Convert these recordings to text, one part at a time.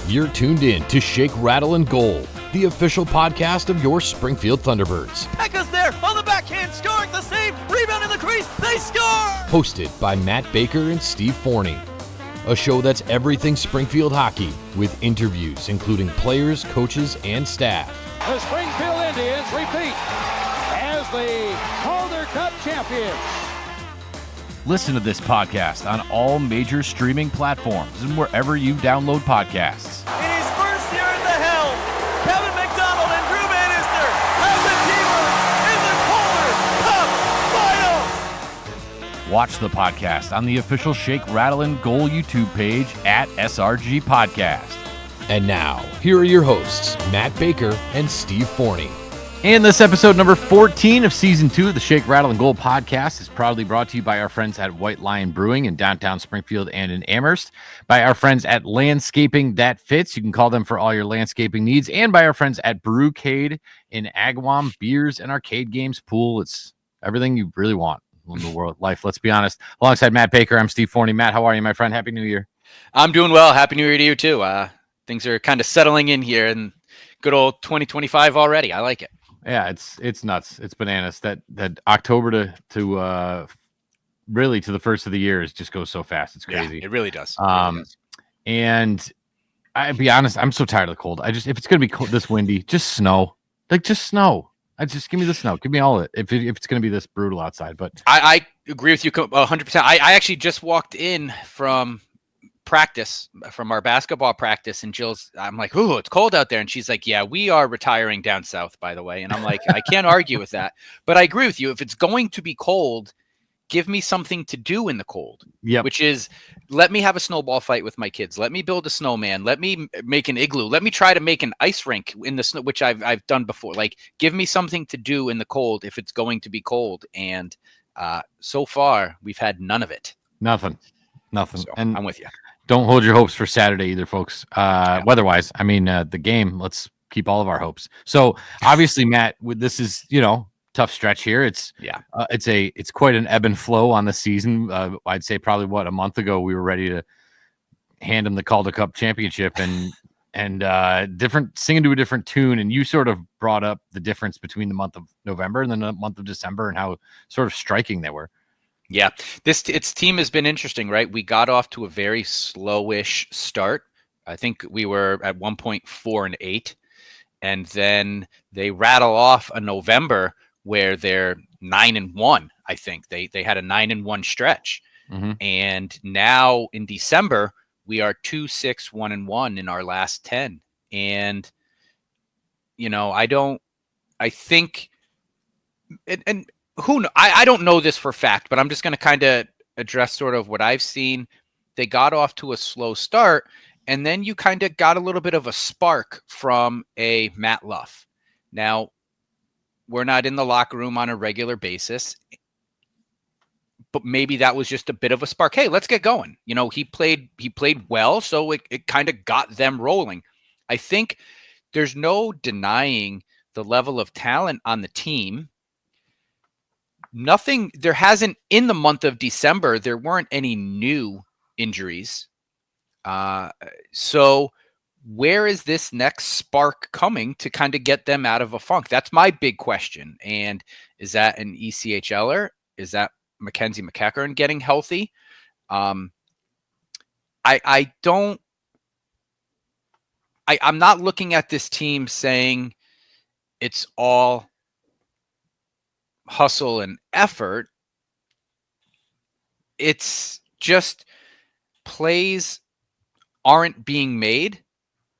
You're tuned in to Shake, Rattle, and Goal, the official podcast of your Springfield Thunderbirds. Echo's there on the backhand, scoring the save, rebound in the crease, they score! Hosted by Matt Baker and Steve Forney. A show that's everything Springfield hockey, with interviews including players, coaches, and staff. The Springfield Indians repeat as the Calder Cup champions. Listen to this podcast on all major streaming platforms and wherever you download podcasts. In his first year at the helm, Kevin McDonald and Drew Bannister have the Teamers in the Calder Cup Finals. Watch the podcast on the official Shake, Rattle, and Goal YouTube page at SRG Podcast. And now, here are your hosts, Matt Baker and Steve Forney. And this episode number 14 of Season 2 of the Shake, Rattle, and Goal podcast is proudly brought to you by our friends at White Lion Brewing in downtown Springfield and in Amherst, by our friends at Landscaping That Fits. You can call them for all your landscaping needs, and by our friends at Brewcade in Agawam, beers and arcade games, pool. It's everything you really want in the world life, let's be honest. Alongside Matt Baker, I'm Steve Forney. Matt, how are you, my friend? Happy New Year. I'm doing well. Happy New Year to you too. Things are kind of settling in here and good old 2025 already. I like it. Yeah, it's nuts. It's bananas. That October to really to the first of the year just goes so fast. It's crazy. Yeah, it really does. And I'll be honest, I'm so tired of the cold. If it's gonna be cold, this windy, just snow. Just snow. Just give me the snow. Give me all of it. If it's gonna be this brutal outside. But I agree with you 100%. I actually just walked in from practice, from our basketball practice, and I'm like, ooh, it's cold out there, and she's like, yeah, we are retiring down south, by the way. And I'm like, I can't argue with that, but I agree with you. If it's going to be cold, give me something to do in the cold. Yeah, which is, let me have a snowball fight with my kids, let me build a snowman, let me make an igloo, let me try to make an ice rink in the snow, which I've done before. Like, give me something to do in the cold if it's going to be cold. And so far we've had none of it. Nothing. So, and I'm with you. Don't hold your hopes for Saturday either, folks. Weather-wise, I mean, the game, let's keep all of our hopes. So obviously, Matt, this is, tough stretch here. It's quite an ebb and flow on the season. I'd say probably a month ago, we were ready to hand him the Calder Cup championship and singing to a different tune. And you sort of brought up the difference between the month of November and then the month of December and how sort of striking they were. Yeah, its team has been interesting, right? We got off to a very slowish start. I think we were at 4-8, and then they rattle off a November where they're 9-1. I think they had a 9-1 stretch, and now in December we are 2-6-1-1 in our last 10. And I don't know this for a fact, but I'm just going to kind of address sort of what I've seen. They got off to a slow start, and then you kind of got a little bit of a spark from a Matt Luff. Now, we're not in the locker room on a regular basis, but maybe that was just a bit of a spark. Hey, let's get going. He played well, so it kind of got them rolling. I think there's no denying the level of talent on the team. There hasn't, in the month of December, there weren't any new injuries. So where is this next spark coming to kind of get them out of a funk? That's my big question. And is that an ECHLer? Is that Mackenzie McEachern getting healthy? I'm not looking at this team saying it's all hustle and effort. It's just plays aren't being made,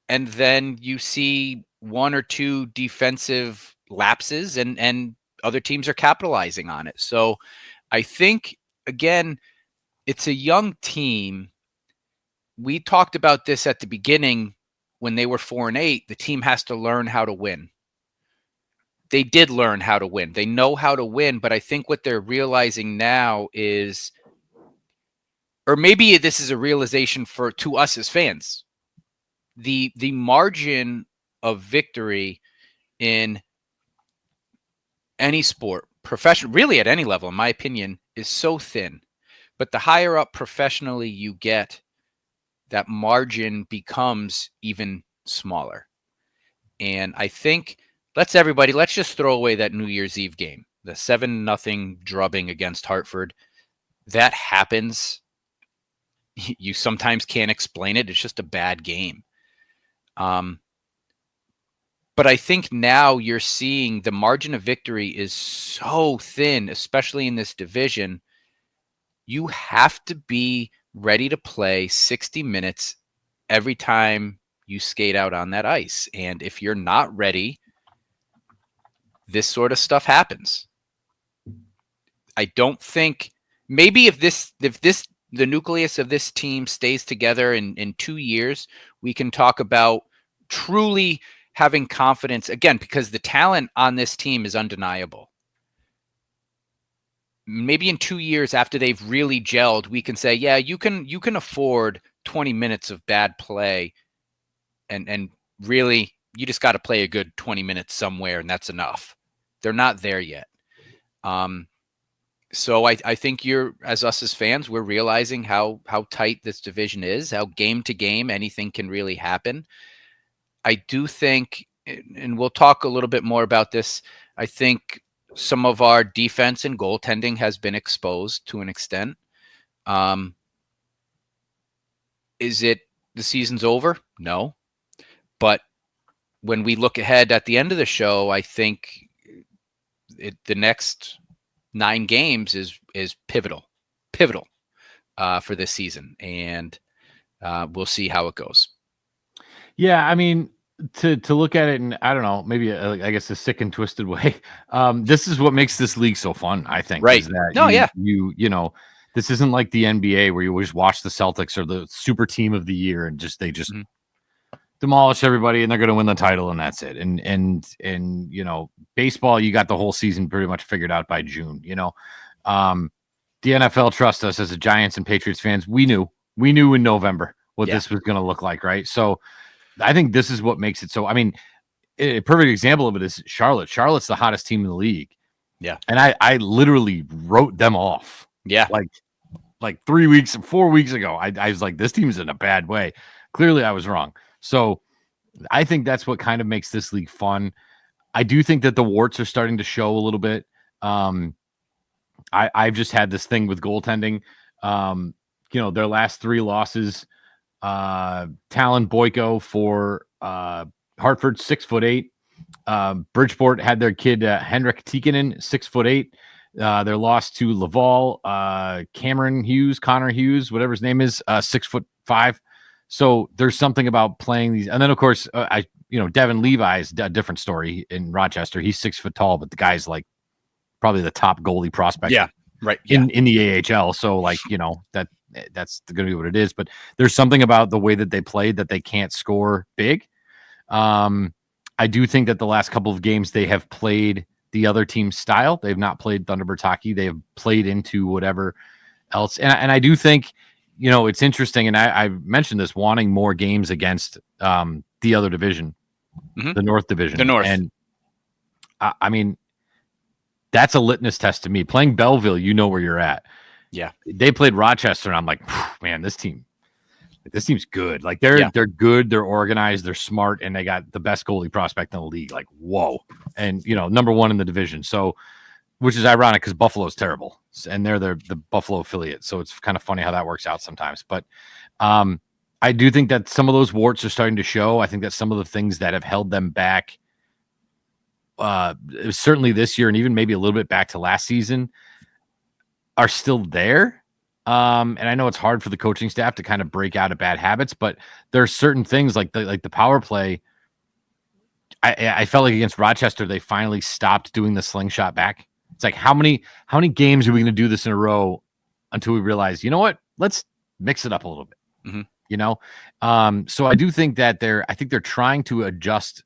and then you see one or two defensive lapses, and other teams are capitalizing on it. So I think, again, it's a young team. We talked about this at the beginning when they were 4-8. The team has to learn how to win. They did learn how to win. They know how to win, but I think what they're realizing now is, or maybe this is a realization to us as fans, the margin of victory in any sport, professional, really at any level, in my opinion, is so thin. But the higher up professionally you get, that margin becomes even smaller. And I think let's just throw away that New Year's Eve game, the 7-0 drubbing against Hartford. That happens. You sometimes can't explain it. It's just a bad game. But I think now you're seeing the margin of victory is so thin, especially in this division. You have to be ready to play 60 minutes every time you skate out on that ice. And if you're not ready, this sort of stuff happens. I don't think maybe if the nucleus of this team stays together in 2 years, we can talk about truly having confidence again, because the talent on this team is undeniable. Maybe in 2 years after they've really gelled, we can say, yeah, you can afford 20 minutes of bad play and really you just got to play a good 20 minutes somewhere and that's enough. They're not there yet. So I think as us as fans, we're realizing how tight this division is, how game to game anything can really happen. I do think, and we'll talk a little bit more about this, I think some of our defense and goaltending has been exposed to an extent. Is it the season's over? No. But when we look ahead at the end of the show, I think the next 9 games is pivotal for this season. And we'll see how it goes. Yeah, I mean, to look at it in, I don't know, maybe I guess a sick and twisted way. This is what makes this league so fun, I think. Right. Is that No, you know, this isn't like the NBA where you just watch the Celtics or the super team of the year and they just demolish everybody and they're going to win the title and that's it. And you know, baseball, you got the whole season pretty much figured out by June. You know, the NFL trust us as a Giants and Patriots fans. We knew in November what this was going to look like, right? So I think this is what makes it so. I mean, a perfect example of it is Charlotte. Charlotte's the hottest team in the league. Yeah, and I literally wrote them off. Yeah, like 4 weeks ago. I was like, this team's in a bad way. Clearly, I was wrong. So I think that's what kind of makes this league fun. I do think that the warts are starting to show a little bit. I've just had this thing with goaltending. You know, their last 3 losses. Talon Boyko for Hartford, 6'8". Bridgeport had their kid Henrik Tikkanen, 6'8". Their loss to Laval, Connor Hughes, whatever his name is, 6'5". So there's something about playing these, and then of course, Devin Levi is a different story in Rochester. He's 6 foot tall, but the guy's like probably the top goalie prospect. Yeah, right. Yeah. In the AHL. So like that's going to be what it is. But there's something about the way that they played that they can't score big. I do think that the last couple of games they have played the other team's style. They've not played Thunderbird hockey. They have played into whatever else. And I do think, it's interesting. And I mentioned this, wanting more games against the other division, the North Division. The North. And I mean, that's a litmus test to me. Playing Belleville, you know where you're at. Yeah. They played Rochester, and I'm like, man, this team's good. Like they're good, they're organized, they're smart, and they got the best goalie prospect in the league. Like, whoa. And number 1 in the division. So, which is ironic because Buffalo's terrible, and they're the Buffalo affiliate. So it's kind of funny how that works out sometimes. But I do think that some of those warts are starting to show. I think that some of the things that have held them back, certainly this year, and even maybe a little bit back to last season, are still there. And I know it's hard for the coaching staff to kind of break out of bad habits, but there are certain things like the power play. I felt like against Rochester, they finally stopped doing the slingshot back. It's like, how many games are we going to do this in a row until we realize, you know what, let's mix it up a little bit. So I do think that they're trying to adjust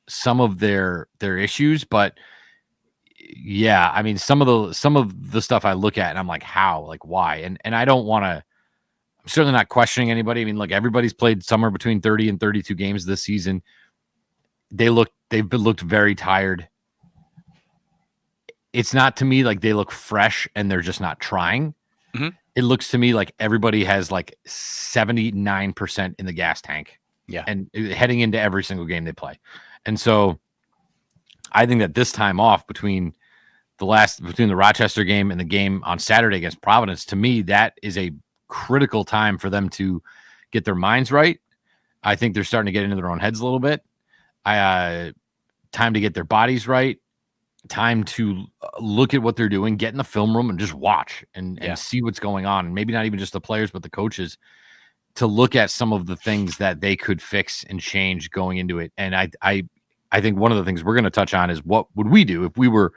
some of their issues, but yeah, I mean, some of the stuff I look at and I'm like, how, like, why? And I don't want to, I'm certainly not questioning anybody. I mean, look, everybody's played somewhere between 30 and 32 games this season. They've looked very tired. It's not to me like they look fresh and they're just not trying. it looks to me like everybody has like 79% in the gas tank. Yeah. And heading into every single game they play. And so I think that this time off between the Rochester game and the game on Saturday against Providence, to me, that is a critical time for them to get their minds right. I think they're starting to get into their own heads a little bit. Time to get their bodies right. Time to look at what they're doing, get in the film room and just watch and see what's going on. And maybe not even just the players, but the coaches, to look at some of the things that they could fix and change going into it. And I think one of the things we're going to touch on is what would we do if we were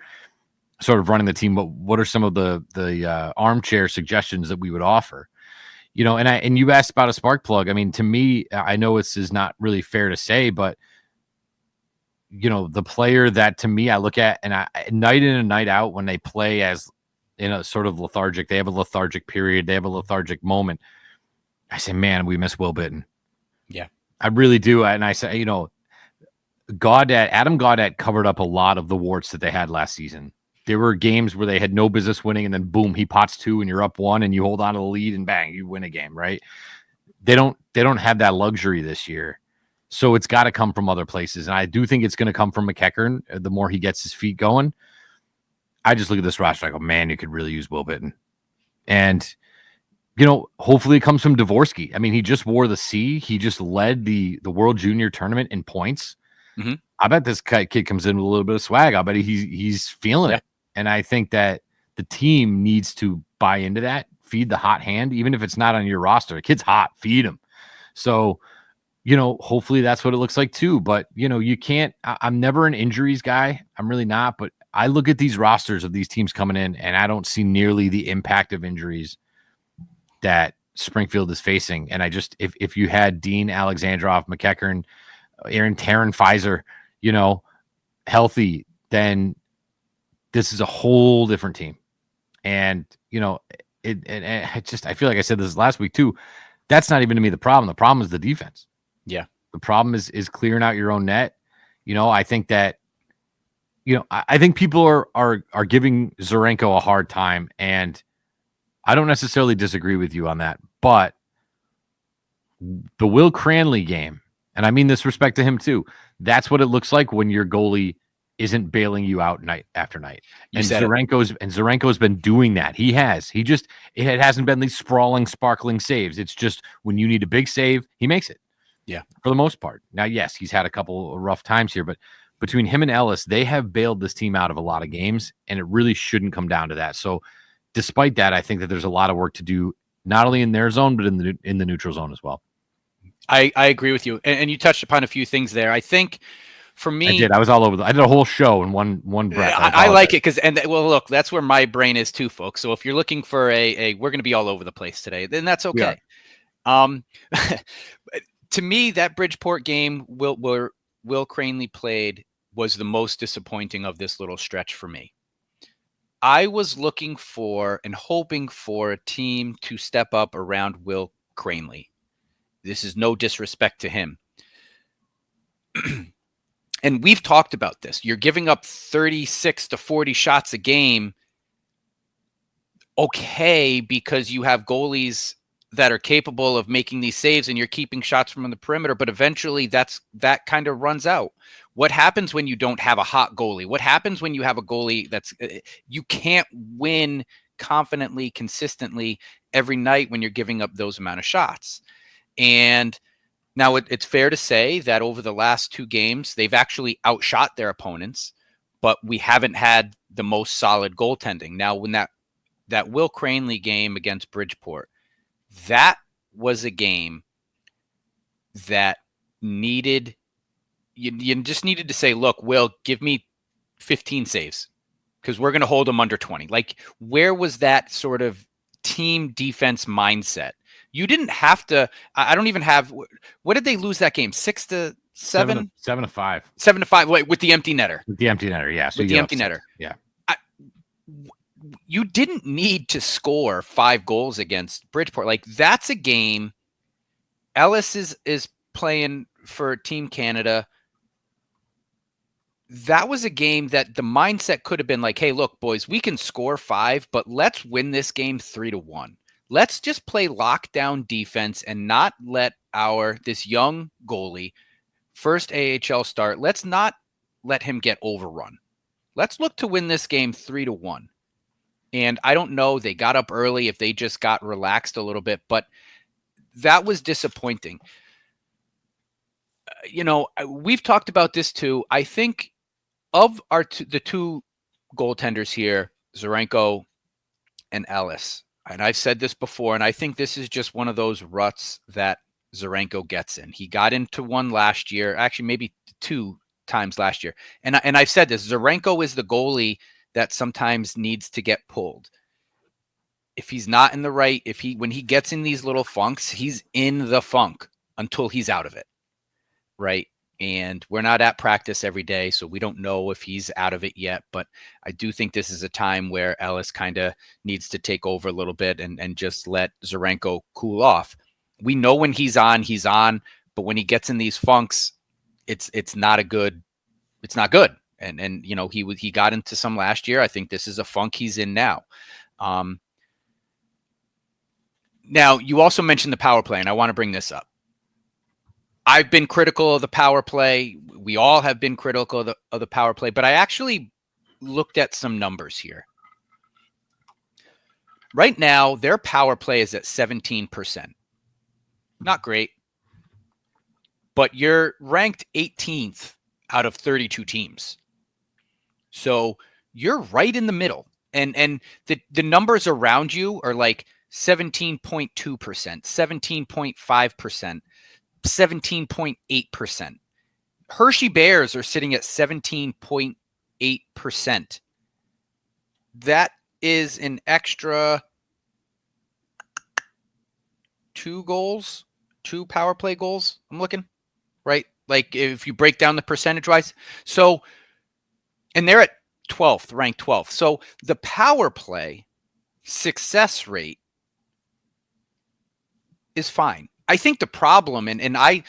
sort of running the team? What are some of the armchair suggestions that we would offer? You know, and you asked about a spark plug. I mean, to me, I know this is not really fair to say, but you know, the player that to me I look at and night in and night out when they play as in a sort of lethargic, they have a lethargic period, they have a lethargic moment. I say, man, we miss Will Bitton. Yeah, I really do. And I say, you know, Adam Gaudette covered up a lot of the warts that they had last season. There were games where they had no business winning, and then boom, he pots 2 and you're up 1 and you hold on to the lead and bang, you win a game, right? They don't have that luxury this year. So it's got to come from other places. And I do think it's going to come from McEachern the more he gets his feet going. I just look at this roster, I go, man, you could really use Will Bitton. And, you know, hopefully it comes from Dvorsky. I mean, he just wore the C. He just led the World Junior Tournament in points. Mm-hmm. I bet this kid comes in with a little bit of swag. I bet he's feeling it. And I think that the team needs to buy into that, feed the hot hand, even if it's not on your roster. The kid's hot, feed him. So, you know, hopefully that's what it looks like too. But, you know, you can't, I'm never an injuries guy. I'm really not. But I look at these rosters of these teams coming in and I don't see nearly the impact of injuries that Springfield is facing. And I just, if you had Dean Alexandrov, McEachern, Aaron Taryn Pfizer, you know, healthy, then this is a whole different team. And, you know, I feel like I said this last week too. That's not even to me the problem. The problem is the defense. Yeah. The problem is clearing out your own net. You know, I think that, you know, I think people are giving Zarenko a hard time, and I don't necessarily disagree with you on that. But the Will Cranley game, and I mean this respect to him too, that's what it looks like when your goalie isn't bailing you out night after night. And Zarenko's been doing that. He has. It hasn't been these sprawling, sparkling saves. It's just when you need a big save, he makes it. Yeah. For the most part. Now, yes, he's had a couple of rough times here, but between him and Ellis, they have bailed this team out of a lot of games, and it really shouldn't come down to that. So despite that, I think that there's a lot of work to do, not only in their zone, but in the neutral zone as well. I agree with you. And you touched upon a few things there. I think for me, I did. I was all over. I did a whole show in one breath. I like it because, well, look, that's where my brain is too, folks. So if you're looking for we're going to be all over the place today, then that's okay. To me, that Bridgeport game where Will Cranley played was the most disappointing of this little stretch for me. I was looking for and hoping for a team to step up around Will Cranley. This is no disrespect to him. And we've talked about this. You're giving up 36 to 40 shots a game. Okay, because you have goalies that are capable of making these saves and you're keeping shots from the perimeter, but eventually that kind of runs out. What happens when you don't have a hot goalie? What happens when you have a goalie you can't win confidently, consistently every night when you're giving up those amount of shots? And now it's fair to say that over the last 2 games, they've actually outshot their opponents, but we haven't had the most solid goaltending. Now, when that Will Cranley game against Bridgeport, that was a game that you just needed to say, look, Will, give me 15 saves because we're going to hold them under 20. Like, where was that sort of team defense mindset? You didn't have to. I don't even have. What did they lose that game? 6-7? 7-5. 7-5. Wait, with the empty netter. With the empty netter, yeah. So with the empty netter. Yeah. You didn't need to score 5 goals against Bridgeport. Like, that's a game. Ellis is playing for Team Canada. That was a game that the mindset could have been like, hey, look, boys, we can score 5, but let's win this game 3-1. let's just play lockdown defense and not let this young goalie, first AHL start, let's not let him get overrun. Let's look to win this game 3-1. And I don't know, they got up early if they just got relaxed a little bit, but that was disappointing. We've talked about this too. I think of the two goaltenders here, Zarenko and Ellis, and I've said this before, and I think this is just one of those ruts that Zarenko gets in. He got into one last year, actually maybe 2 times last year. And I've said this, Zarenko is the goalie that sometimes needs to get pulled. If he's not in the right, when he gets in these little funks, he's in the funk until he's out of it. Right. And we're not at practice every day, so we don't know if he's out of it yet. But I do think this is a time where Ellis kind of needs to take over a little bit and just let Zarenko cool off. We know when he's on, but when he gets in these funks, it's not good. And he got into some last year. I think this is a funk he's in now. Now you also mentioned the power play, and I want to bring this up. I've been critical of the power play. We all have been critical of the power play, but I actually looked at some numbers here. Right now, their power play is at 17%. Not great, but you're ranked 18th out of 32 teams. So you're right in the middle. And the numbers around you are like 17.2%, 17.5%. 17.8%. Hershey Bears are sitting at 17.8%. That is an extra 2 power play goals. I'm looking, right? Like if you break down the percentage wise. So, and they're at 12th, ranked 12th. So the power play success rate is fine. I think the problem, and I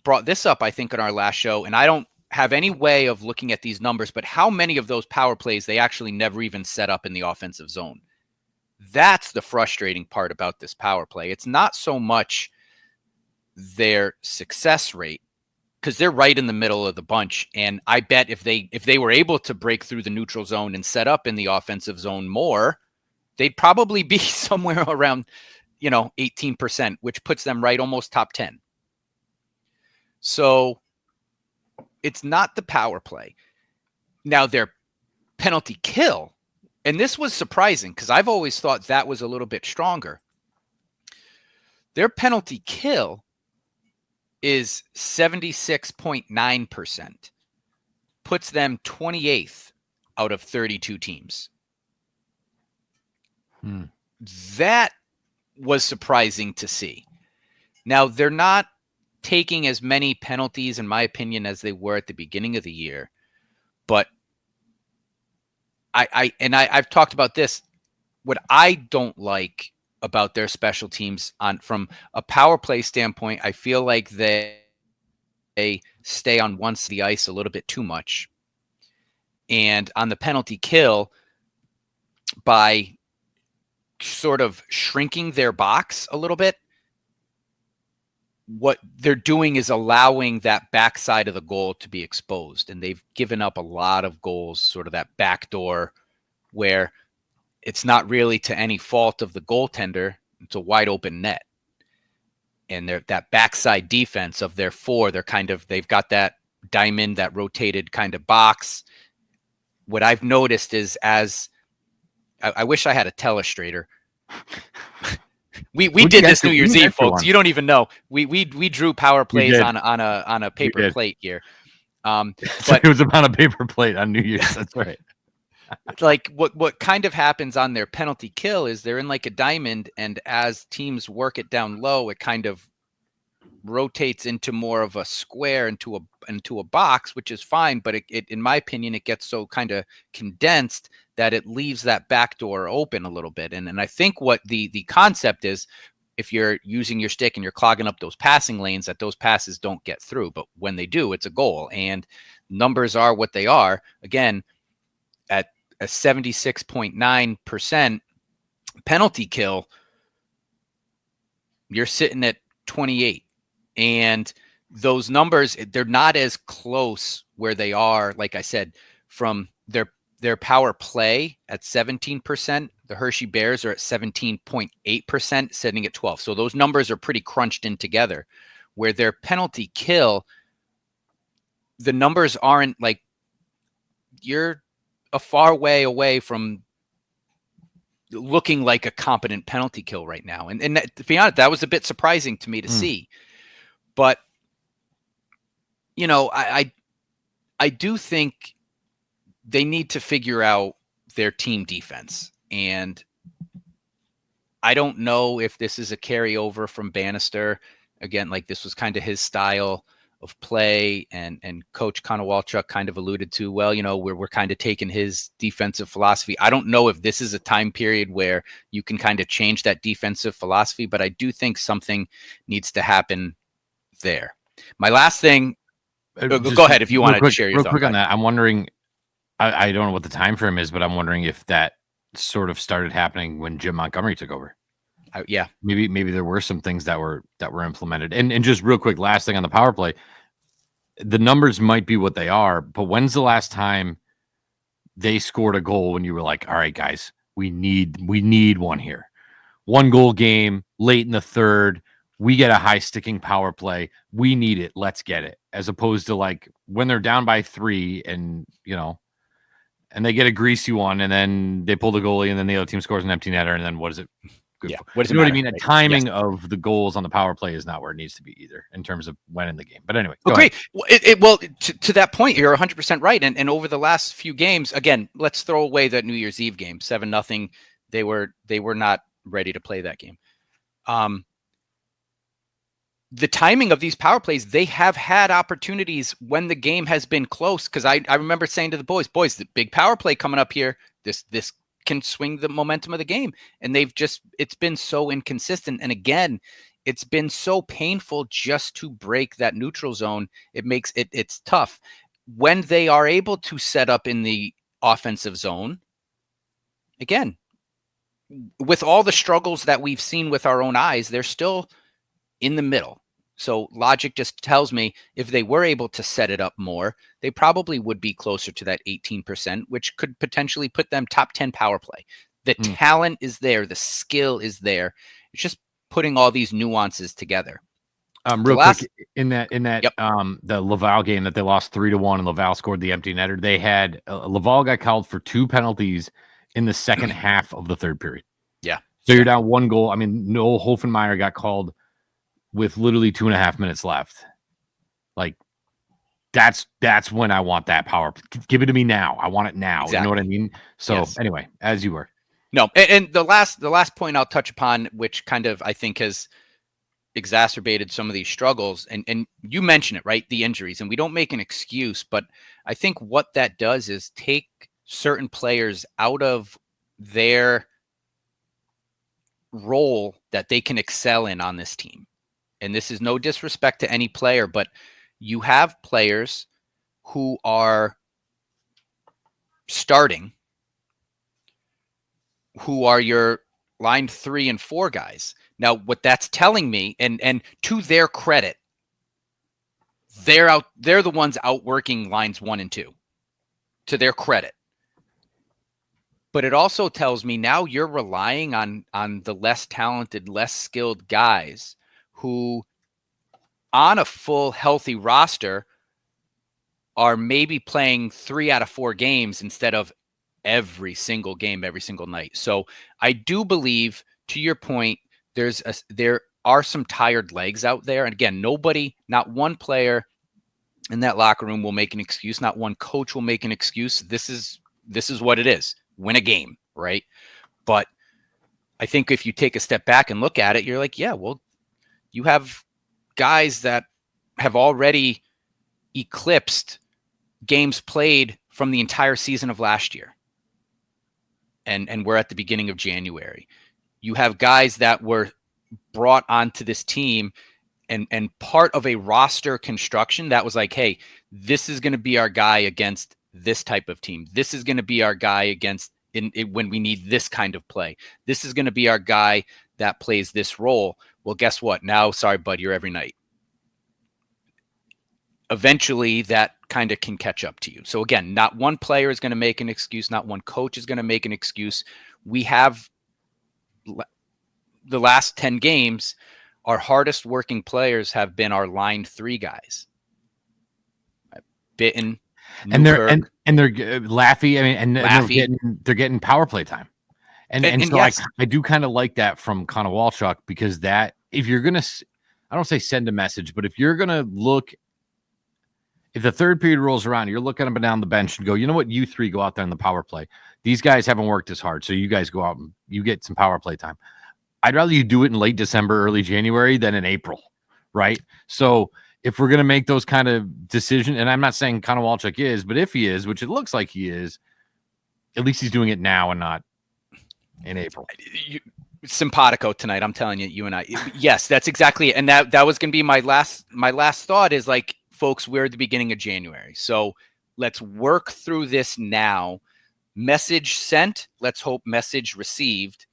brought this up, I think, in our last show, and I don't have any way of looking at these numbers, but how many of those power plays they actually never even set up in the offensive zone. That's the frustrating part about this power play. It's not so much their success rate, because they're right in the middle of the bunch. And I bet if they were able to break through the neutral zone and set up in the offensive zone more, they'd probably be somewhere around 18%, which puts them right almost top 10. So it's not the power play. Now their penalty kill, and this was surprising because I've always thought that was a little bit stronger. Their penalty kill is 76.9%, puts them 28th out of 32 teams. That was surprising to see. Now, they're not taking as many penalties, in my opinion, as they were at the beginning of the year. But I've talked about this. What I don't like about their special teams from a power play standpoint, I feel like they stay on one side of the ice a little bit too much. And on the penalty kill, by sort of shrinking their box a little bit, what they're doing is allowing that backside of the goal to be exposed. And they've given up a lot of goals, sort of that backdoor where it's not really to any fault of the goaltender. It's a wide open net. And that backside defense of their 4, they've got that diamond, that rotated kind of box. What I've noticed is I wish I had a telestrator. We did this New Year's Eve, folks. You don't even know. We drew power plays on a paper plate here. But it was on a paper plate on New Year's. That's right. Like what kind of happens on their penalty kill is they're in like a diamond, and as teams work it down low, it kind of rotates into more of a square, into a box, which is fine. But it in my opinion, it gets so kind of condensed that it leaves that back door open a little bit. And I think what the concept is, if you're using your stick and you're clogging up those passing lanes, that those passes don't get through. But when they do, it's a goal. And numbers are what they are. Again, at a 76.9% penalty kill, you're sitting at 28. And those numbers, they're not as close where they are, like I said, from their power play at 17%. The Hershey Bears are at 17.8%, sitting at 12. So those numbers are pretty crunched in together, where their penalty kill, the numbers aren't like, you're a far way away from looking like a competent penalty kill right now. And that, to be honest, that was a bit surprising to me to see. But, you know, I do think they need to figure out their team defense. And I don't know if this is a carryover from Bannister. Again, like, this was kind of his style of play, and Coach Konowalchuk kind of alluded to, well, you know, we're kind of taking his defensive philosophy. I don't know if this is a time period where you can kind of change that defensive philosophy, but I do think something needs to happen there. My last thing, go ahead if you want to share your real thought. Quick on that. I'm wondering, I don't know what the time frame is, but I'm wondering if that sort of started happening when Jim Montgomery took over. Yeah, maybe there were some things that were implemented. And just real quick, last thing on the power play, the numbers might be what they are, but when's the last time they scored a goal when you were like, all right, guys, we need one here, 1 goal game late in the third, we get a high sticking power play, we need it, let's get it, as opposed to like when they're down by 3 and, you know, and they get a greasy one and then they pull the goalie and then the other team scores an empty netter, and then what is it? Yeah. What you know what I mean? The timing of the goals on the power play is not where it needs to be either, in terms of when in the game. But anyway, okay. Well, to that point, you're 100% right. And over the last few games, again, let's throw away that New Year's Eve game, 7-0. They were not ready to play that game. The timing of these power plays, they have had opportunities when the game has been close. Because I remember saying to the boys, the big power play coming up here, this can swing the momentum of the game, and it's been so inconsistent. And again, it's been so painful just to break that neutral zone. It's tough when they are able to set up in the offensive zone. Again, with all the struggles that we've seen with our own eyes, they're still in the middle. So logic just tells me if they were able to set it up more, they probably would be closer to that 18%, which could potentially put them top 10 power play. The talent is there. The skill is there. It's just putting all these nuances together. Real quick, in that the Laval game that they lost 3-1 and Laval scored the empty netter, they had Laval got called for 2 penalties in the second half of the third period. Yeah. So you're down 1 goal. I mean, Noel Hofenmeyer got called with literally 2.5 minutes left. Like, that's when I want that power. Give it to me now. I want it now. Exactly. You know what I mean? So anyway, as you were. No, and the last point I'll touch upon, which kind of I think has exacerbated some of these struggles, and you mentioned it, right? The injuries, and we don't make an excuse, but I think what that does is take certain players out of their role that they can excel in on this team. And this is no disrespect to any player, but you have players who are starting, who are your line 3 and 4 guys. Now, what that's telling me, and to their credit, they're the ones outworking lines 1 and 2, to their credit. But it also tells me now you're relying on the less talented, less skilled guys who, on a full, healthy roster, are maybe playing 3 out of 4 games instead of every single game, every single night. So I do believe, to your point, there are some tired legs out there. And again, not one player in that locker room will make an excuse. Not one coach will make an excuse. This is what it is. Win a game, right? But I think if you take a step back and look at it, you're like, yeah, well, you have guys that have already eclipsed games played from the entire season of last year. And we're at the beginning of January. You have guys that were brought onto this team and part of a roster construction that was like, hey, this is going to be our guy against this type of team. This is going to be our guy against when we need this kind of play. This is going to be our guy that plays this role. Well, guess what? Now, sorry, bud, you're every night. Eventually, that kind of can catch up to you. So again, not one player is going to make an excuse. Not one coach is going to make an excuse. We have the last 10 games, our hardest working players have been our line 3 guys. Bitten, and Newkirk, they're Laffy. I mean, and Laffy. they're getting power play time, and so yes. I do kind of like that from Connor Walchuk, because that, if you're gonna, I don't say send a message, but if you're gonna look, if the third period rolls around, you're looking up and down the bench and go, you know what, you 3 go out there in the power play. These guys haven't worked as hard, so you guys go out and you get some power play time. I'd rather you do it in late December, early January than in April, right? So if we're going to make those kind of decisions, and I'm not saying Connor Walchuk is, but if he is, which it looks like he is, at least he's doing it now and not in April. Simpatico tonight, I'm telling you, you and I. Yes, that's exactly it. And that was going to be my last thought is like, folks, we're at the beginning of January. So let's work through this now. Message sent. Let's hope message received.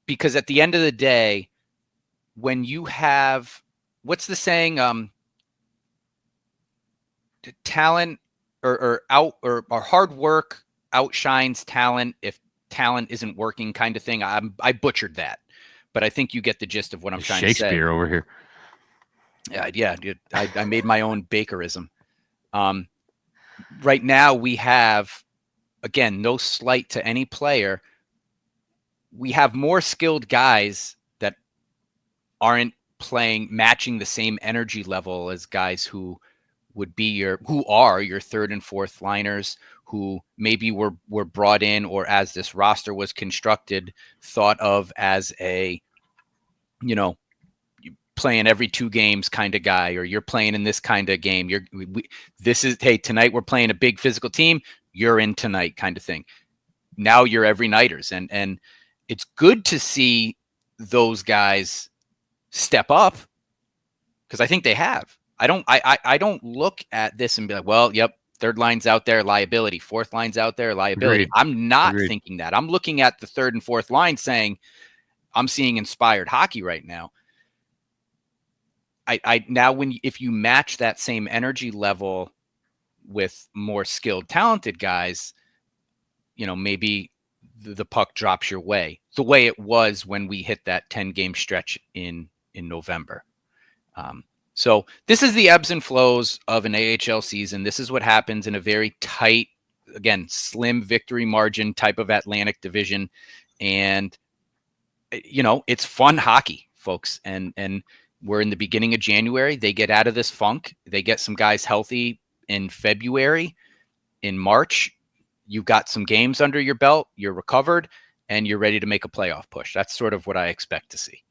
Because at the end of the day, when you have, what's the saying? Talent or hard work outshines talent if talent isn't working, kind of thing. I butchered that, but I think you get the gist of what I'm trying to say. Shakespeare over here. Yeah, dude, I made my own bakerism. Right now we have, again, no slight to any player, we have more skilled guys that aren't matching the same energy level as guys who are your third and fourth liners, who maybe were brought in, or as this roster was constructed, thought of as a, playing every 2 games kind of guy, or you're playing in this kind of game. Hey, tonight we're playing a big physical team. You're in tonight kind of thing. Now you're every nighters. And it's good to see those guys step up, because I think they have. I don't look at this and be like, well, yep, third line's out there, liability. Fourth line's out there, liability. Agreed. I'm not Agreed. thinking that. I'm looking at the third and fourth line saying, I'm seeing inspired hockey right now. If you match that same energy level with more skilled, talented guys, maybe the puck drops your way, the way it was when we hit that 10-game stretch in November. So this is the ebbs and flows of an AHL season. This is what happens in a very tight, again, slim victory margin type of Atlantic division. And, it's fun hockey, folks. And we're in the beginning of January. They get out of this funk. They get some guys healthy in February. In March, you've got some games under your belt. You're recovered, and you're ready to make a playoff push. That's sort of what I expect to see.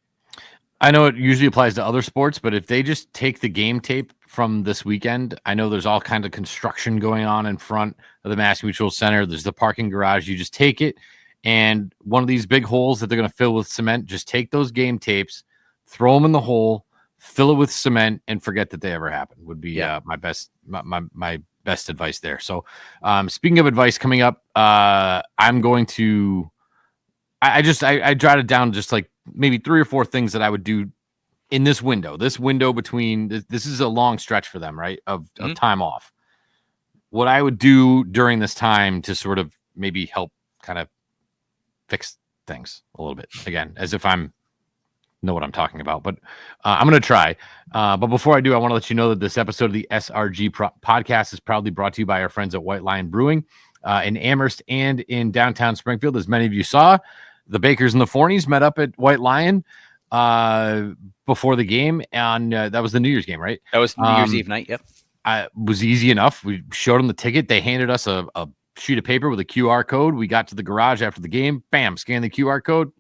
I know it usually applies to other sports, but if they just take the game tape from this weekend, I know there's all kinds of construction going on in front of the Mass Mutual Center. There's the parking garage. You just take it, and one of these big holes that they're going to fill with cement, just take those game tapes, throw them in the hole, fill it with cement, and forget that they ever happened. Would be my best advice there. So speaking of advice coming up, I'm going to I jotted down just like maybe 3 or 4 things that I would do in this window between this is a long stretch for them, right? Of time off. What I would do during this time to sort of maybe help kind of fix things a little bit, again, as if I'm know what I'm talking about, but I'm going to try. But before I do, I want to let you know that this episode of the SRG podcast is proudly brought to you by our friends at White Lion Brewing in Amherst and in downtown Springfield. As many of you saw, the Bakers and the Forneys met up at White Lion before the game, and that was the New Year's game, right? That was New Year's Eve night. Yep. It was easy enough. We showed them the ticket. They handed us a sheet of paper with a QR code. We got to the garage after the game. Bam, scan the QR code,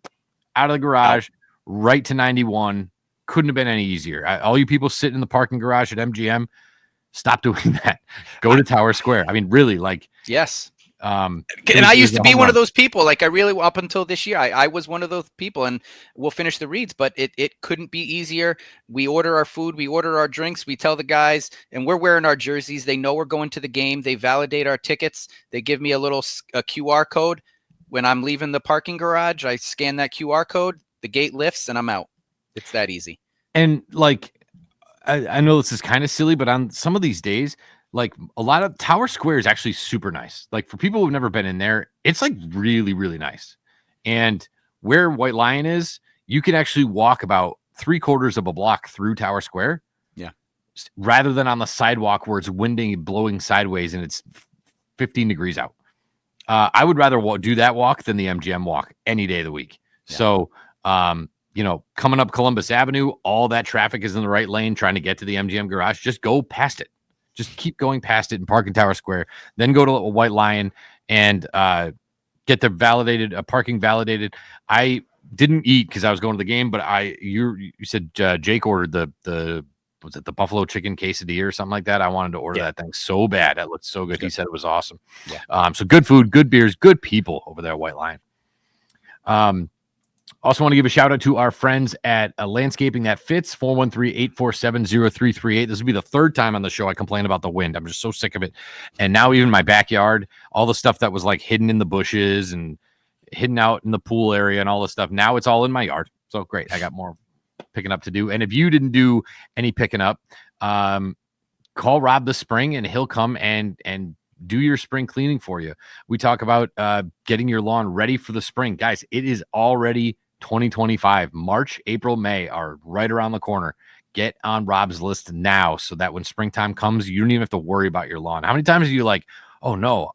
out of the garage, right to 91. Couldn't have been any easier. All you people sitting in the parking garage at MGM, stop doing that. Go to Tower Square. I mean, really, like, yes. And I used to be one of those people. Like, I really, up until this year, I was one of those people, and we'll finish the reads, but it couldn't be easier. We order our food, we order our drinks, we tell the guys, and we're wearing our jerseys. They know we're going to the game. They validate our tickets. They give me a QR code. When I'm leaving the parking garage, I scan that QR code, the gate lifts, and I'm out. It's that easy. And like, I know this is kind of silly, but on some of these days, like a lot of Tower Square is actually super nice. Like for people who've never been in there, it's like really, really nice. And where White Lion is, you can actually walk about 3/4 of a block through Tower Square. Yeah. Rather than on the sidewalk where it's winding and blowing sideways and it's 15 degrees out. I would rather do that walk than the MGM walk any day of the week. Yeah. So, coming up Columbus Avenue, all that traffic is in the right lane trying to get to the MGM garage. Just go past it. Just keep going past it and park in Tower Square. Then go to White Lion and get the parking validated. I didn't eat because I was going to the game, but you said Jake ordered the was it the buffalo chicken quesadilla or something like that? I wanted to order that thing so bad. That looked so good. He said it was awesome. Yeah. So good food, good beers, good people over there at White Lion. Also want to give a shout out to our friends at Landscaping That Fits, 413-847-0338. This will be the third time on the show I complain about the wind. I'm just so sick of it. And now even my backyard, all the stuff that was like hidden in the bushes and hidden out in the pool area and all this stuff, now it's all in my yard. So great. I got more picking up to do. And if you didn't do any picking up, call Rob this spring and he'll come and do your spring cleaning for you. We talk about getting your lawn ready for the spring. Guys, it is already 2025. March, April, May are right around the corner. Get on Rob's list now so that when springtime comes, you don't even have to worry about your lawn. How many times are you like, oh no,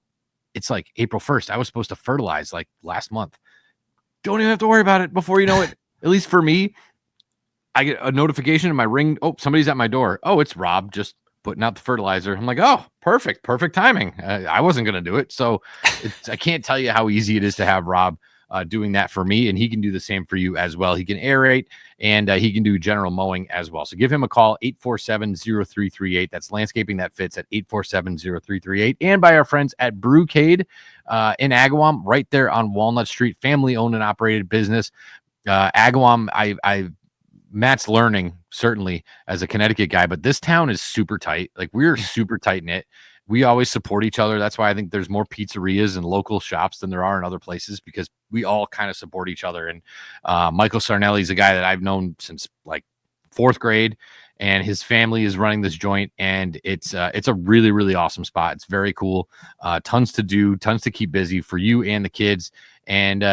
it's like April 1st. I was supposed to fertilize like last month. Don't even have to worry about it before you know it. At least for me, I get a notification in my ring. Oh, somebody's at my door. Oh, it's Rob just putting out the fertilizer. I'm like, oh, perfect timing. I wasn't going to do it. So I can't tell you how easy it is to have Rob doing that for me. And he can do the same for you as well. He can aerate and he can do general mowing as well. So give him a call, 847-0338. That's Landscaping That Fits at 847-0338. And by our friends at Brewcade in Agawam, right there on Walnut Street, family owned and operated business. Agawam, Matt's learning certainly as a Connecticut guy, but this town is super tight. Like we're super tight knit. We always support each other. That's why I think there's more pizzerias and local shops than there are in other places because we all kind of support each other. And Michael Sarnelli is a guy that I've known since like 4th grade, and his family is running this joint, and it's a really, really awesome spot. It's very cool. Tons to do, tons to keep busy for you and the kids. And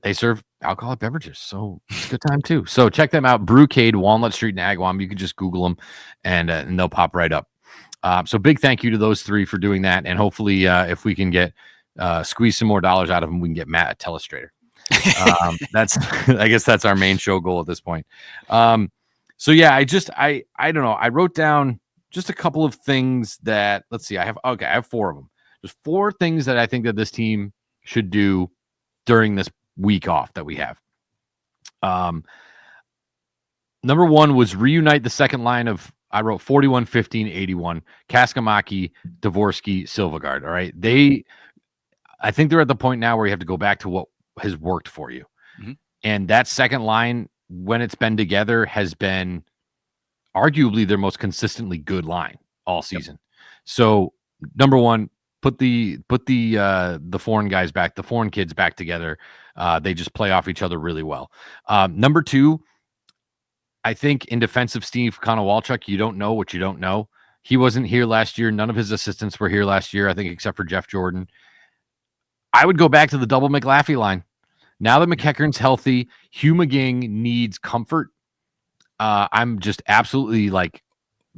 they serve alcoholic beverages, so it's a good time too. So check them out, Brewcade, Walnut Street in Agawam. You can just Google them, and they'll pop right up. So big thank you to those three for doing that, and hopefully, if we can get squeeze some more dollars out of them, we can get Matt a telestrator. I guess that's our main show goal at this point. So yeah, I don't know. I wrote down just a couple of things that I have 4 of them. There's 4 things that I think that this team should do during this week off that we have. Number 1 was reunite the second line of, I wrote 41, 15, 81, Kaskamaki, Dvorsky, Silvegaard. All right. I think they're at the point now where you have to go back to what has worked for you. Mm-hmm. And that second line, when it's been together, has been arguably their most consistently good line all season. Yep. So number 1, put the foreign guys back, the foreign kids back together. They just play off each other really well. Number 2, I think in defense of Steve Konowalchuk, you don't know what you don't know. He wasn't here last year. None of his assistants were here last year, I think, except for Jeff Jordan. I would go back to the double McLaughlin line. Now that McEachern's healthy, Hugh McGing needs comfort. I'm just absolutely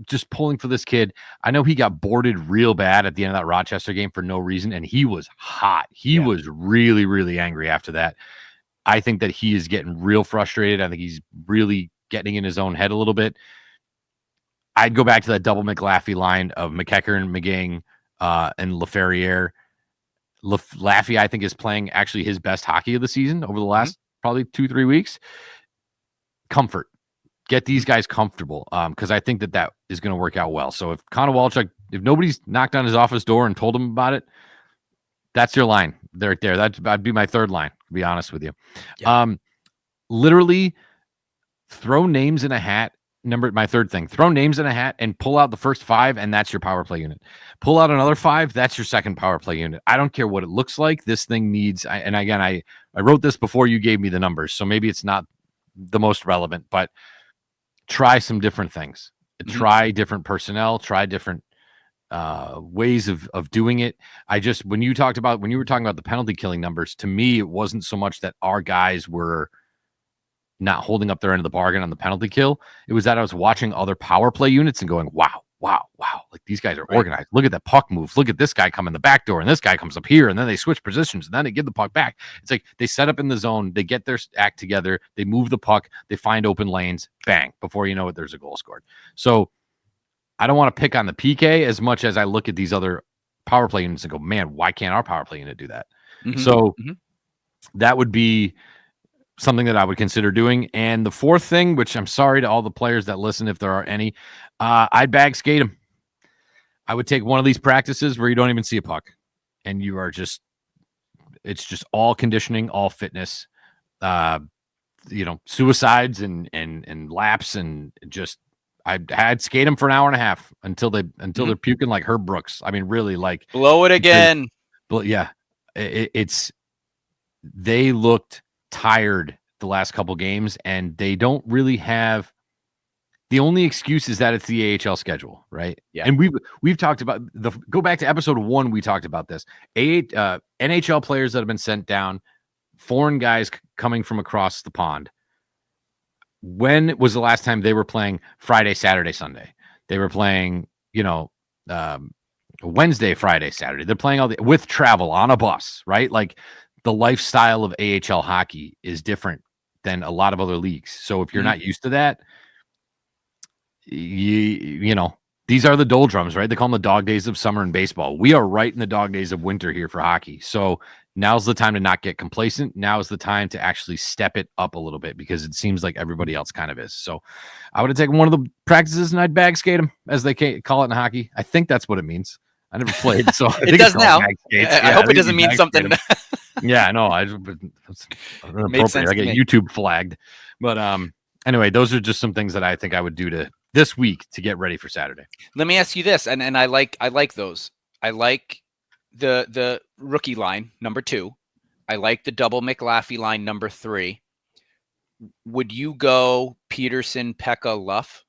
just pulling for this kid. I know he got boarded real bad at the end of that Rochester game for no reason, and he was hot. He was really, really angry after that. I think that he is getting real frustrated. I think he's really getting in his own head a little bit. I'd go back to that double McLaughlin line of McEachern, McGing, and LaFerriere. Laffy, I think, is playing actually his best hockey of the season over the last probably 2-3 weeks. Comfort. Get these guys comfortable, because I think that is going to work out well. So if Konowalchuk, if nobody's knocked on his office door and told him about it, that's your line. They're right there. That'd be my third line, to be honest with you. Yeah. Literally throw names in a hat. My third thing, throw names in a hat and pull out the first 5, and that's your power play unit. Pull out another 5, that's your second power play unit. I don't care what it looks like. This thing needs, and again, I wrote this before you gave me the numbers, so maybe it's not the most relevant, but try some different things. Try different personnel, try different ways of doing it. When you were talking about the penalty killing numbers, to me, it wasn't so much that our guys were not holding up their end of the bargain on the penalty kill. It was that I was watching other power play units and going, wow. Like these guys are organized. Look at that puck move. Look at this guy come in the back door and this guy comes up here and then they switch positions and then they give the puck back. It's like they set up in the zone. They get their act together. They move the puck. They find open lanes. Bang. Before you know it, there's a goal scored. So I don't want to pick on the PK as much as I look at these other power play units and go, man, why can't our power play unit do that? So that would be something that I would consider doing. And the fourth thing, which I'm sorry to all the players that listen, if there are any, I'd bag skate them. I would take one of these practices where you don't even see a puck and you are it's just all conditioning, all fitness, suicides and laps and just, I'd skate them for an hour and a half until they're puking like Herb Brooks. I mean, really, like blow it again. But yeah, they looked tired the last couple games, and they don't really have. The only excuse is that it's the AHL schedule, right? Yeah, and we've talked about go back to episode 1. We talked about this. NHL players that have been sent down, foreign guys coming from across the pond. When was the last time they were playing Friday, Saturday, Sunday? They were playing, Wednesday, Friday, Saturday. They're playing with travel on a bus, right? Like the lifestyle of AHL hockey is different than a lot of other leagues. So if you're not used to that, these are the doldrums, right? They call them the dog days of summer in baseball. We are right in the dog days of winter here for hockey. So now's the time to not get complacent. Now is the time to actually step it up a little bit because it seems like everybody else kind of is. So I would have taken one of the practices and I'd bag skate them, as they call it in hockey. I think that's what it means. I never played, so I think it does now. I hope it doesn't mean something. Yeah, no, it's inappropriate. I get YouTube flagged. But anyway, those are just some things that I think I would do this week to get ready for Saturday. Let me ask you this, and I like those. I like the rookie line number 2. I like the double McLaughlin line number 3. Would you go Peterson, Pekka, Luff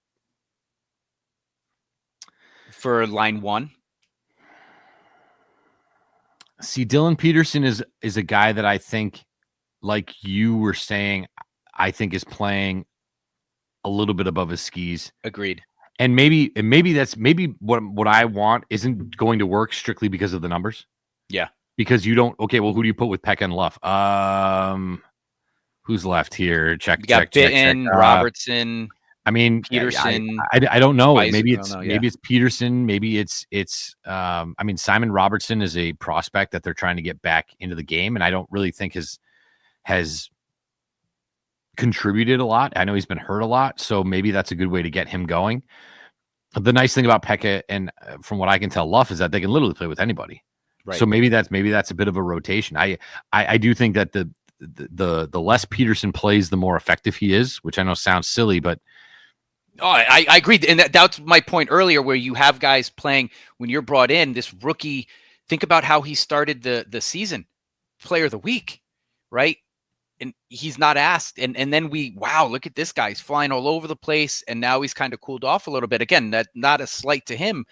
for line 1? See, Dylan Peterson is a guy that I think, like you were saying, I think is playing a little bit above his skis. Agreed. And maybe that's what I want isn't going to work strictly because of the numbers. Yeah. Because you don't. Okay, well, who do you put with Pekka and Luff? Who's left here? Check. Bitten, Robertson. I mean, Peterson. I don't know. Weiss, Maybe it's Peterson. Maybe it's I mean, Simon Robertson is a prospect that they're trying to get back into the game, and I don't really think has contributed a lot. I know he's been hurt a lot, so maybe that's a good way to get him going. The nice thing about Pekka and from what I can tell, Luff is that they can literally play with anybody. Right. So maybe that's a bit of a rotation. I do think that the less Peterson plays, the more effective he is, which I know sounds silly, but I agree. And that's my point earlier, where you have guys playing when you're brought in, this rookie. Think about how he started the season, player of the week, right? And he's not asked. And then look at this guy. He's flying all over the place. And now he's kind of cooled off a little bit. Again, that not a slight to him,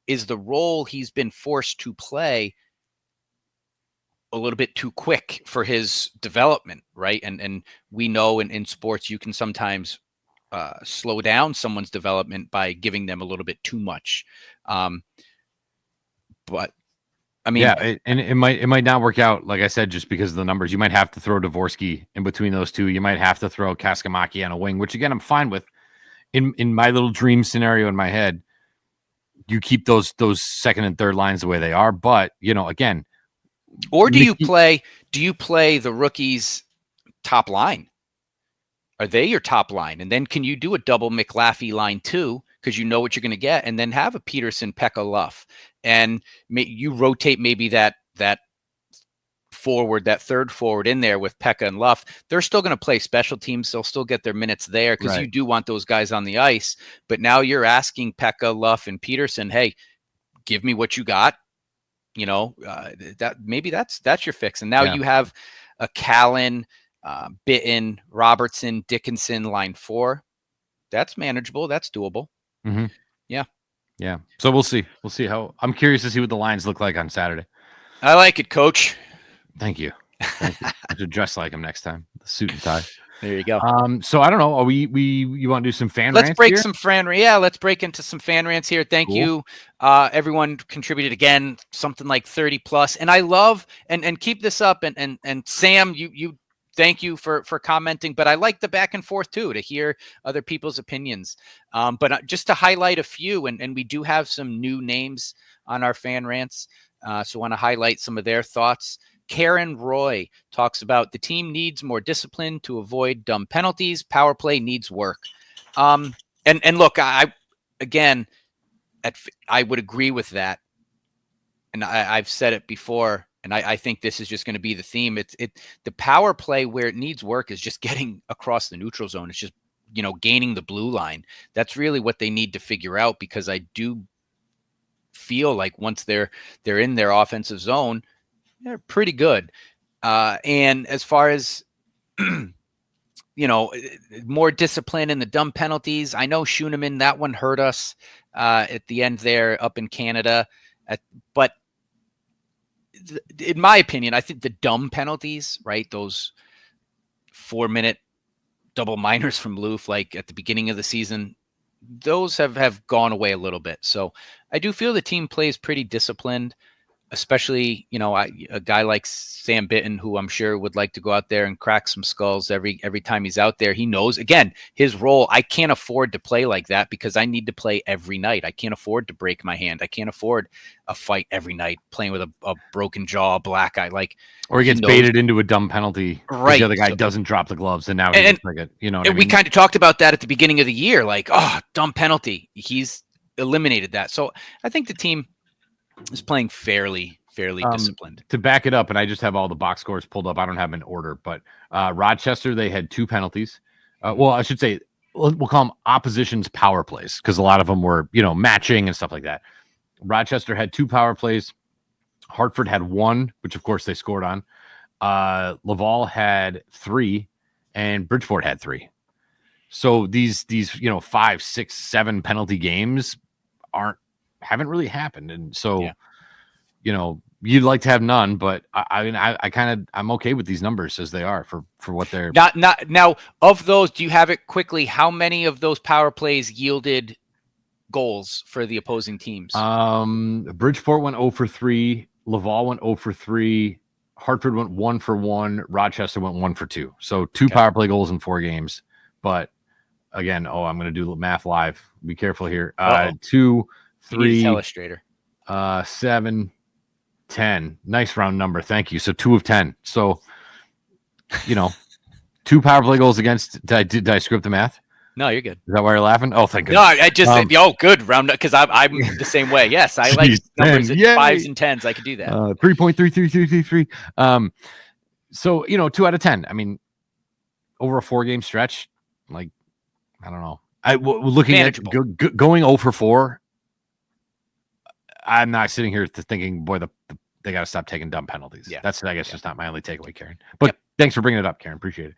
is the role he's been forced to play a little bit too quick for his development, right? And we know in sports, you can sometimes slow down someone's development by giving them a little bit too much. But I mean, yeah, it might not work out, like I said, just because of the numbers. You might have to throw Dvorsky in between those two. You might have to throw Kaskamaki on a wing, which again, I'm fine with. In my little dream scenario in my head, you keep those second and third lines the way they are. But again, or do you play the rookies top line? Are they your top line? And then can you do a double McLaughlin line too? Because you know what you're going to get, and then have a Peterson, Pekka, Luff, and you rotate maybe that forward, that third forward in there with Pekka and Luff. They're still going to play special teams. They'll still get their minutes there because you do want those guys on the ice. But now you're asking Pekka, Luff, and Peterson, hey, give me what you got. That maybe that's your fix. And now you have a Callan, Bitton, Robertson, Dickinson, line 4. That's manageable. That's doable. Mm-hmm. Yeah. Yeah. So we'll see. We'll see how. I'm curious to see what the lines look like on Saturday. I like it, Coach. Thank you. Thank you. I should dress like him next time. The suit and tie. There you go. So I don't know. Are you want to do some fan Let's rants break here? some fan. Yeah, let's break into some fan rants here. Thank you. Everyone contributed again, something like 30 plus. And I love and keep this up. And Sam, you thank you for commenting. But I like the back and forth too, to hear other people's opinions. But just to highlight a few, and we do have some new names on our fan rants. So I want to highlight some of their thoughts. Karen Roy talks about the team needs more discipline to avoid dumb penalties. Power play needs work. And look, I would agree with that. And I've said it before, and I think this is just going to be the theme. The power play where it needs work is just getting across the neutral zone. It's just, gaining the blue line. That's really what they need to figure out, because I do feel like once they're in their offensive zone, they're pretty good. And as far as, more discipline in the dumb penalties, I know Schooneman, that one hurt us at the end there up in Canada. But in my opinion, I think the dumb penalties, right, those 4-minute double minors from Loof, like at the beginning of the season, those have gone away a little bit. So I do feel the team plays pretty disciplined. Especially, a guy like Sam Bitton, who I'm sure would like to go out there and crack some skulls every time he's out there. He knows, again, his role. I can't afford to play like that because I need to play every night. I can't afford to break my hand. I can't afford a fight every night playing with a broken jaw, black eye. Or he gets baited into a dumb penalty. Right. The other guy doesn't drop the gloves, and now he's like it. We kind of talked about that at the beginning of the year. Dumb penalty. He's eliminated that. So I think the team is playing fairly disciplined. To back it up, and I just have all the box scores pulled up. I don't have them in order, but Rochester, they had 2 penalties. Well, I should say we'll call them opposition's power plays, because a lot of them were, matching and stuff like that. Rochester had 2 power plays. Hartford had 1, which of course they scored on. Laval had 3, and Bridgeport had 3. So these 5, 6, 7 penalty games haven't really happened. And so, you'd like to have none, but I'm okay with these numbers as they are for what they're not now. Of those, do you have it quickly? How many of those power plays yielded goals for the opposing teams? Bridgeport went 0 for 3, Laval went 0 for 3, Hartford went 1 for 1, Rochester went 1 for 2. So 2 power play goals in 4 games. But again, I'm going to do math live. Be careful here. 2, 3, illustrator. 7, 10. Nice round number. Thank you. So 2 of 10. So, 2 power play goals against. Did I screw up the math? No, you're good. Is that why you're laughing? Oh, thank you. No, I just said, good round, because I'm the same way. Yes, I like numbers at 5s and 10s. I could do that. 3.33333. So 2 out of 10. I mean, over a 4-game stretch, I don't know. Looking manageable. At going 0 for 4. I'm not sitting here thinking, boy, they got to stop taking dumb penalties. Yeah. That's, I guess, just not my only takeaway, Karen. But thanks for bringing it up, Karen. Appreciate it.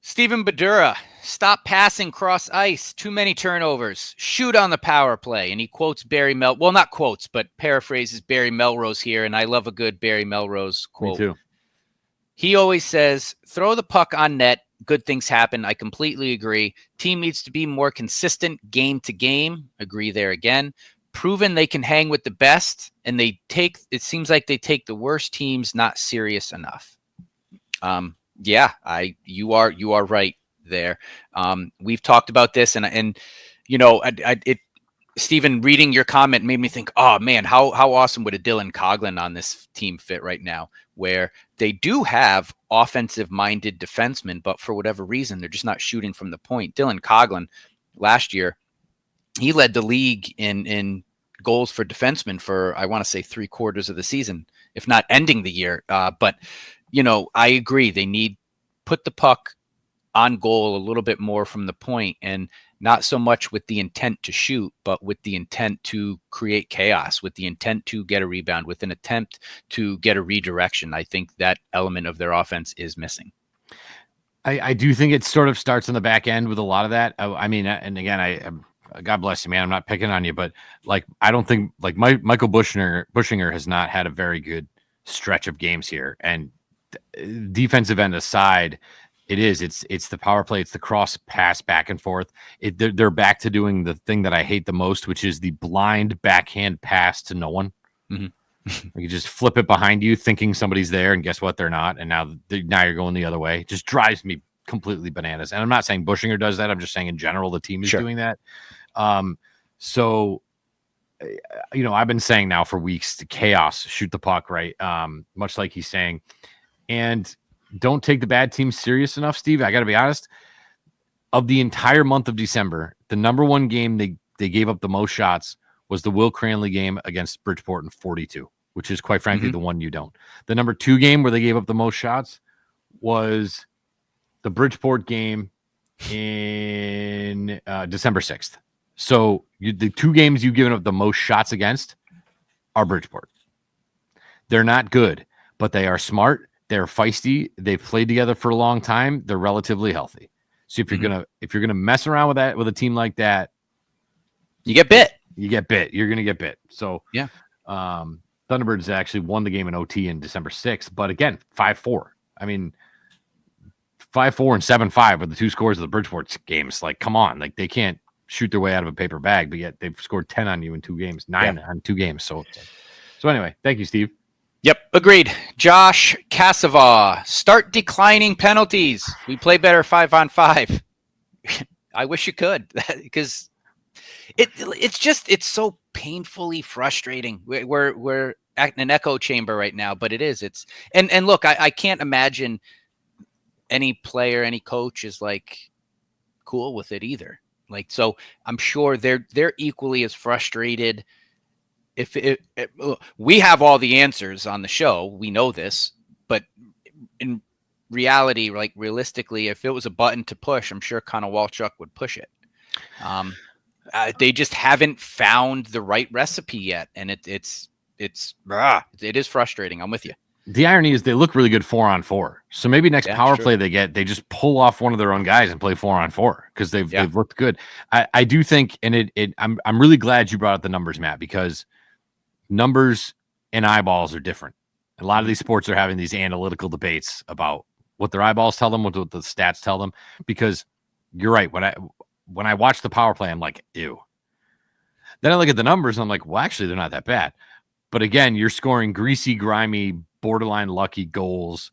Stephen Badura, stop passing cross ice. Too many turnovers. Shoot on the power play. And he quotes Barry not quotes, but paraphrases Barry Melrose here. And I love a good Barry Melrose quote. Me too. He always says, throw the puck on net. Good things happen. I completely agree. Team needs to be more consistent game to game. Agree there again. Proven they can hang with the best, and it seems like they take the worst teams not serious enough. You are right there. We've talked about this, and Stephen, reading your comment made me think, oh man, how awesome would a Dylan Coughlin on this team fit right now, where they do have offensive minded defensemen, but for whatever reason, they're just not shooting from the point. Dylan Coughlin last year, he led the league in goals for defensemen for, I want to say, 3/4 of the season, if not ending the year. But I agree. They need put the puck on goal a little bit more from the point, and not so much with the intent to shoot, but with the intent to create chaos, with the intent to get a rebound, with an attempt to get a redirection. I think that element of their offense is missing. I do think it sort of starts on the back end with a lot of that. I mean, and again, God bless you, man. I'm not picking on you, but like, I don't think like Michael Bushinger has not had a very good stretch of games here. And defensive end aside, it's the power play, it's the cross pass back and forth. They're back to doing the thing that I hate the most, which is the blind backhand pass to no one. Mm-hmm. You just flip it behind you, thinking somebody's there, and guess what? They're not. And now you're going the other way. It just drives me completely bananas. And I'm not saying Bushinger does that. I'm just saying in general the team is doing that. So, I've been saying now for weeks, the chaos, shoot the puck, right? Much like he's saying, and don't take the bad teams serious enough, Steve. I got to be honest. Of the entire month of December, the number one game they gave up the most shots was the Will Cranley game against Bridgeport in 42, which is quite frankly the one you don't. The number two game where they gave up the most shots was the Bridgeport game in December 6th. So the two games you've given up the most shots against are Bridgeport. They're not good, but they are smart. They're feisty. They've played together for a long time. They're relatively healthy. So if you're gonna mess around with that with a team like that, you get bit. You're gonna get bit. So yeah. Thunderbirds actually won the game in OT in December 6th, but again, 5-4. I mean, 5-4 and 7-5 are the two scores of the Bridgeport games. Like, come on, like they can't shoot their way out of a paper bag, but yet they've scored 10 on you in 2 games, 9 on 2 games. So anyway, thank you, Steve. Yep, agreed. Josh Cassava, start declining penalties. We play better 5-on-5. I wish you could, because it's so painfully frustrating. We're in an echo chamber right now, but it is. And look, I can't imagine any player, any coach is like cool with it either. Like, so I'm sure they're equally as frustrated. If we have all the answers on the show, we know this, but in reality, like realistically, if it was a button to push, I'm sure Connor Walchuk would push it. They just haven't found the right recipe yet, and it is frustrating. I'm with you. The irony is they look really good 4-on-4. So maybe next power play they just pull off one of their own guys and play 4-on-4 because they've looked good. I do think, and I'm really glad you brought up the numbers, Matt, because numbers and eyeballs are different. A lot of these sports are having these analytical debates about what their eyeballs tell them, what the stats tell them. Because you're right. When I watch the power play, I'm like, ew. Then I look at the numbers and I'm like, well, actually, they're not that bad. But again, you're scoring greasy, grimy, borderline lucky goals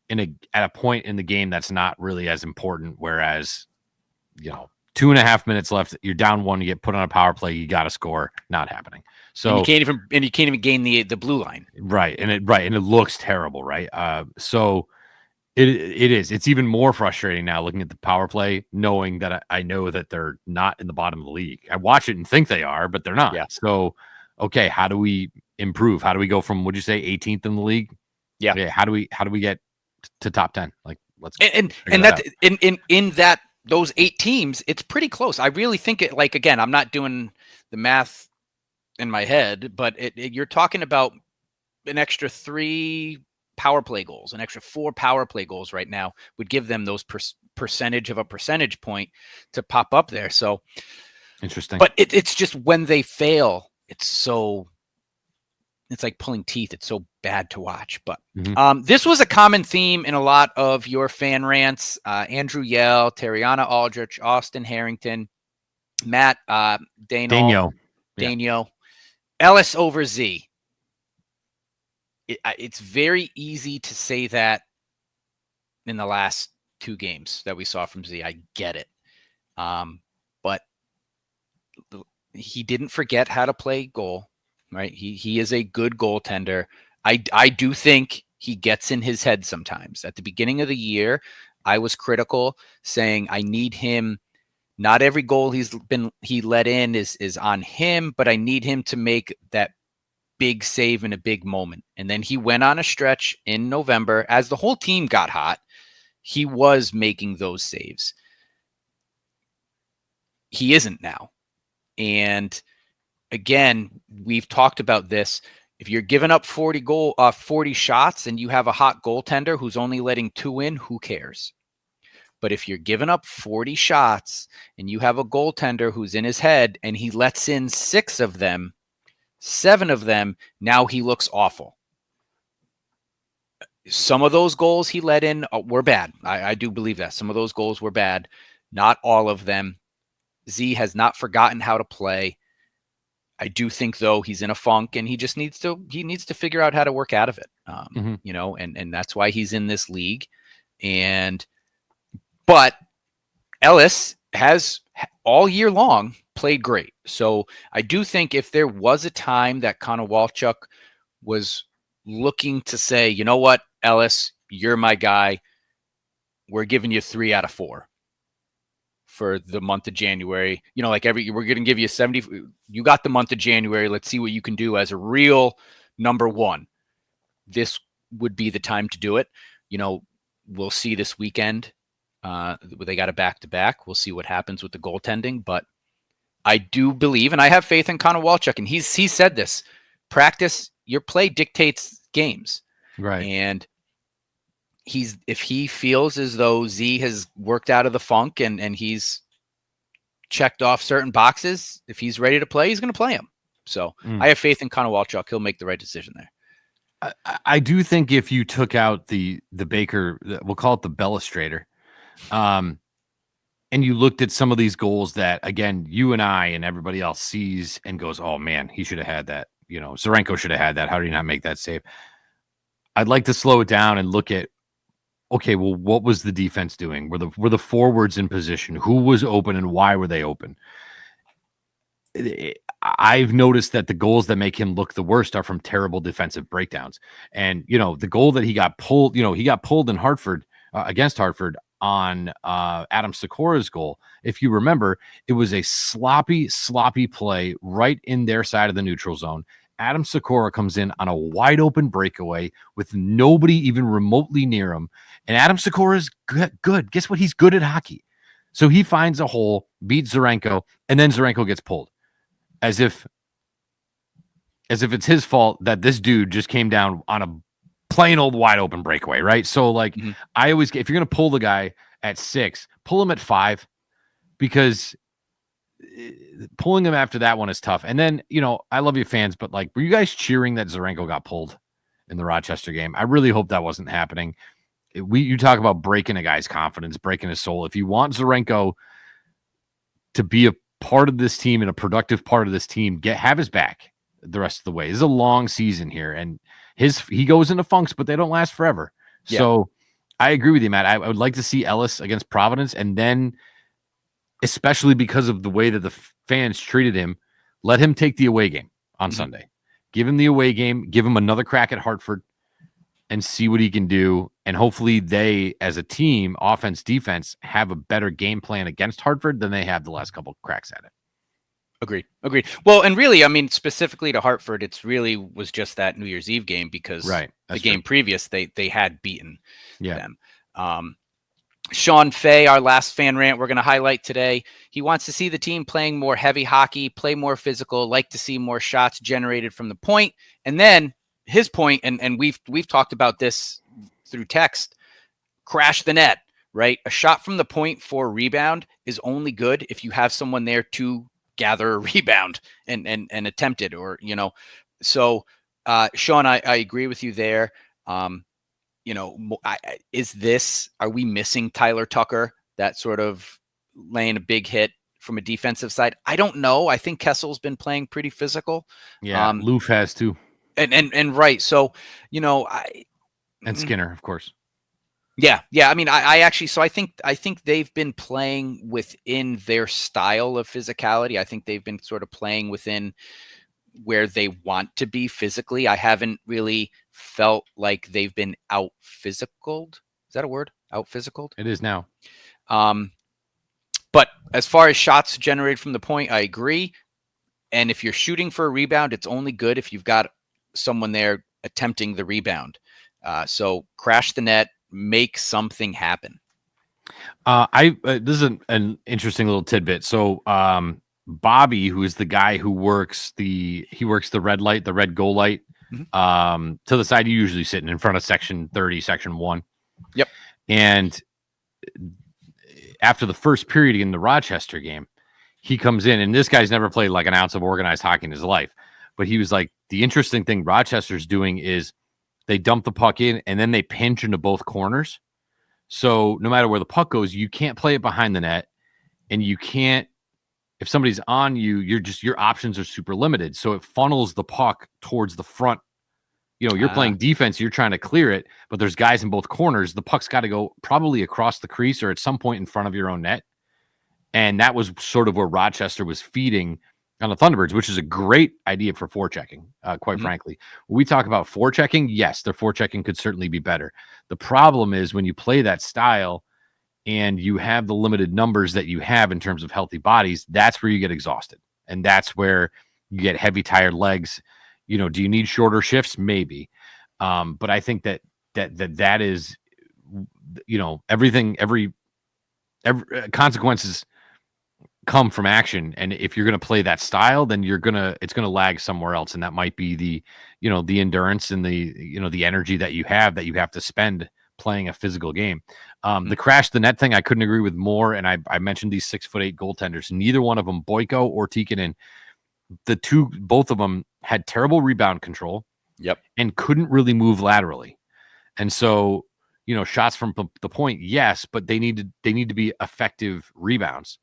at a point in the game that's not really as important. Whereas, 2.5 minutes left, you're down 1, you get put on a power play, you got to score. Not happening. So and you can't even gain the blue line. Right, and it looks terrible, right? So it is. It's even more frustrating now looking at the power play, knowing that I know that they're not in the bottom of the league. I watch it and think they are, but they're not. Yeah. So, okay, how do we improve? How do we go from, would you say, 18th in the league? Yeah. Okay, how do we get to top 10? Like, let's and that in that those 8 teams, it's pretty close. I really think it. Like, again, I'm not doing the math in my head, but you're talking about an extra 3 power play goals, an extra 4 power play goals right now would give them those percentage of a percentage point to pop up there. So interesting. But it's just when they fail, it's like pulling teeth. It's so bad to watch. But this was a common theme in a lot of your fan rants. Andrew Yell, Terriana Aldrich, Austin Harrington, Matt Dano. Ellis over Z. It's very easy to say that in the last 2 games that we saw from Z. I get it. But he didn't forget how to play goal, right? He is a good goaltender. I do think he gets in his head sometimes. At the beginning of the year, I was critical, saying I need him. Not every goal he let in is on him, but I need him to make that big save in a big moment. And then he went on a stretch in November as the whole team got hot. He was making those saves. He isn't now. And again, we've talked about this. If you're giving up 40 shots and you have a hot goaltender who's only letting 2 in, who cares? But if you're giving up 40 shots and you have a goaltender who's in his head and he lets in 6 of them, 7 of them, now he looks awful. Some of those goals he let in were bad. I do believe that. Some of those goals were bad. Not all of them. Z has not forgotten how to play. I do think, though, he's in a funk, and he just needs to figure out how to work out of it. You know, and that's why he's in this league. But Ellis has all year long played great. So I do think if there was a time that Konowalchuk was looking to say, you know what, Ellis, you're my guy, we're giving you 3 out of 4 for the month of January. You know, like we're going to give you 70. You got the month of January. Let's see what you can do as a real number one. This would be the time to do it. You know, we'll see this weekend. They got a back-to-back. We'll see what happens with the goaltending, but I do believe, and I have faith in Konowalchuk, and he said this, practice, your play dictates games. Right. And if he feels as though Z has worked out of the funk and he's checked off certain boxes, if he's ready to play, he's going to play him. So I have faith in Konowalchuk. He'll make the right decision there. I do think if you took out the Baker, we'll call it the Bellustrator, and you looked at some of these goals that, again, you and I and everybody else sees and goes, oh man, he should have had that. You know, Zarenko should have had that. How did he not make that save? I'd like to slow it down and look at, okay, well, what was the defense doing? Were the forwards in position? Who was open and why were they open? I've noticed that the goals that make him look the worst are from terrible defensive breakdowns. And, you know, the goal that he got pulled in Hartford against Hartford on Adam Sikora's goal. If you remember, it was a sloppy play right in their side of the neutral zone. Adam Sikora comes in on a wide open breakaway with nobody even remotely near him. And Adam Sikora is good. Guess what? He's good at hockey. So he finds a hole, beats Zarenko, and then Zarenko gets pulled. As if it's his fault that this dude just came down on a plain old wide open breakaway, right? So like I always, if you're going to pull the guy at 6, pull him at 5, because pulling him after that one is tough. And then, you know, I love you fans, but like, were you guys cheering that Zarenko got pulled in the Rochester game? I really hope that wasn't happening. You talk about breaking a guy's confidence, breaking his soul. If you want Zarenko to be a part of this team and a productive part of this team, have his back the rest of the way. This is a long season here, and he goes into funks, but they don't last forever. Yeah. So I agree with you, Matt. I would like to see Ellis against Providence, and then, especially because of the way that the fans treated him, let him take the away game on Sunday. Give him the away game, give him another crack at Hartford, and see what he can do. And hopefully they, as a team, offense, defense, have a better game plan against Hartford than they have the last couple cracks at it. Agreed. Well, and really, I mean, specifically to Hartford, it's really was just that New Year's Eve game, because the game previous, they had beaten them. Sean Fay, our last fan rant we're going to highlight today. He wants to see the team playing more heavy hockey, play more physical, like to see more shots generated from the point. And then his point, and we've talked about this through text, crash the net, right? A shot from the point for a rebound is only good if you have someone there to gather a rebound and attempt it, or, you know. So Sean, I agree with you there. You know, are we missing Tyler Tucker, that sort of laying a big hit from a defensive side? I don't know. I think Kessel's been playing pretty physical. Yeah, Loof has too. And right. So, you know, and Skinner, of course. Yeah. I mean, I actually, so I think they've been playing within their style of physicality. I think they've been sort of playing within where they want to be physically. I haven't really felt like they've been out physicaled. Is that a word? Out physicaled? It is now. But as far as shots generated from the point, I agree. And if you're shooting for a rebound, it's only good if you've got someone there attempting the rebound. So crash the net, make something happen. This is an interesting little tidbit. So Bobby, who is the guy who works the red light, the red goal light, to the side, you usually sitting in front of section 30, section 1. Yep. And after the first period in the Rochester game, he comes in, and this guy's never played like an ounce of organized hockey in his life. But he was like, the interesting thing Rochester's doing is they dump the puck in, and then they pinch into both corners. So no matter where the puck goes, you can't play it behind the net, and you can't, if somebody's on you, your options are super limited. So it funnels the puck towards the front. You're playing defense, you're trying to clear it, but there's guys in both corners. The puck's got to go probably across the crease or at some point in front of your own net. And that was sort of where Rochester was feeding on the Thunderbirds, which is a great idea for forechecking, quite frankly. When we talk about forechecking, yes, their forechecking could certainly be better. The problem is when you play that style and you have the limited numbers that you have in terms of healthy bodies, that's where you get exhausted. And that's where you get heavy, tired legs. Do you need shorter shifts? Maybe. But I think that is, everything, every consequences come from action. And if you're going to play that style, then it's going to lag somewhere else. And that might be the endurance and the energy that you have to spend playing a physical game. The crash the net thing, I couldn't agree with more. And I mentioned these 6'8" goaltenders, neither one of them, Boyko or Tikkanen, both of them had terrible rebound control. Yep. And couldn't really move laterally. And so, shots from the point, yes, but they need to be effective rebounds.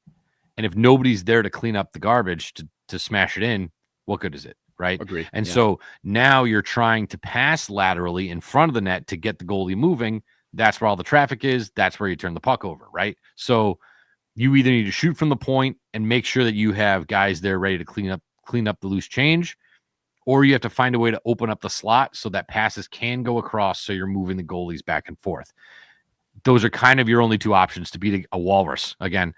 And if nobody's there to clean up the garbage to smash it in, what good is it? Right. Agreed. And so now you're trying to pass laterally in front of the net to get the goalie moving. That's where all the traffic is. That's where you turn the puck over. Right. So you either need to shoot from the point and make sure that you have guys there ready to clean up the loose change, or you have to find a way to open up the slot so that passes can go across. So you're moving the goalies back and forth. Those are kind of your only two options to beat a walrus. Again,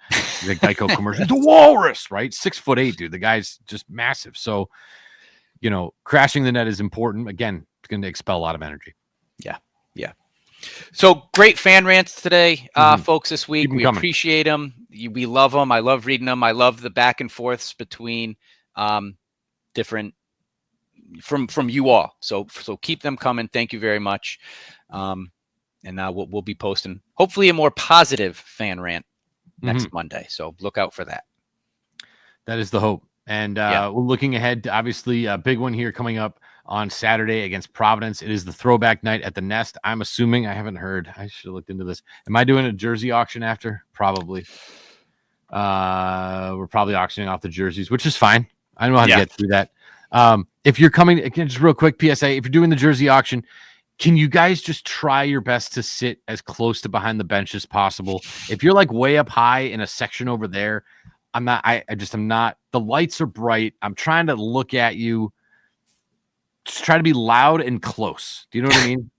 the Geico commercial, it's a walrus, right? 6'8", dude. The guy's just massive. So, crashing the net is important. Again, it's going to expel a lot of energy. Yeah. Yeah. So great fan rants today, folks, this week. We appreciate them. We love them. I love reading them. I love the back and forths between different from you all. So keep them coming. Thank you very much. And now we'll be posting hopefully a more positive fan rant next Monday. So look out for that. That is the hope. And we're looking ahead to obviously a big one here coming up on Saturday against Providence. It is the throwback night at the Nest. I'm assuming, I haven't heard. I should have looked into this. Am I doing a jersey auction after? Probably. We're probably auctioning off the jerseys, which is fine. I know how to get through that. If you're coming, just real quick PSA, if you're doing the jersey auction, can you guys just try your best to sit as close to behind the bench as possible? If you're like way up high in a section over there, I'm not, the lights are bright. I'm trying to look at you. Just try to be loud and close. Do you know what I mean?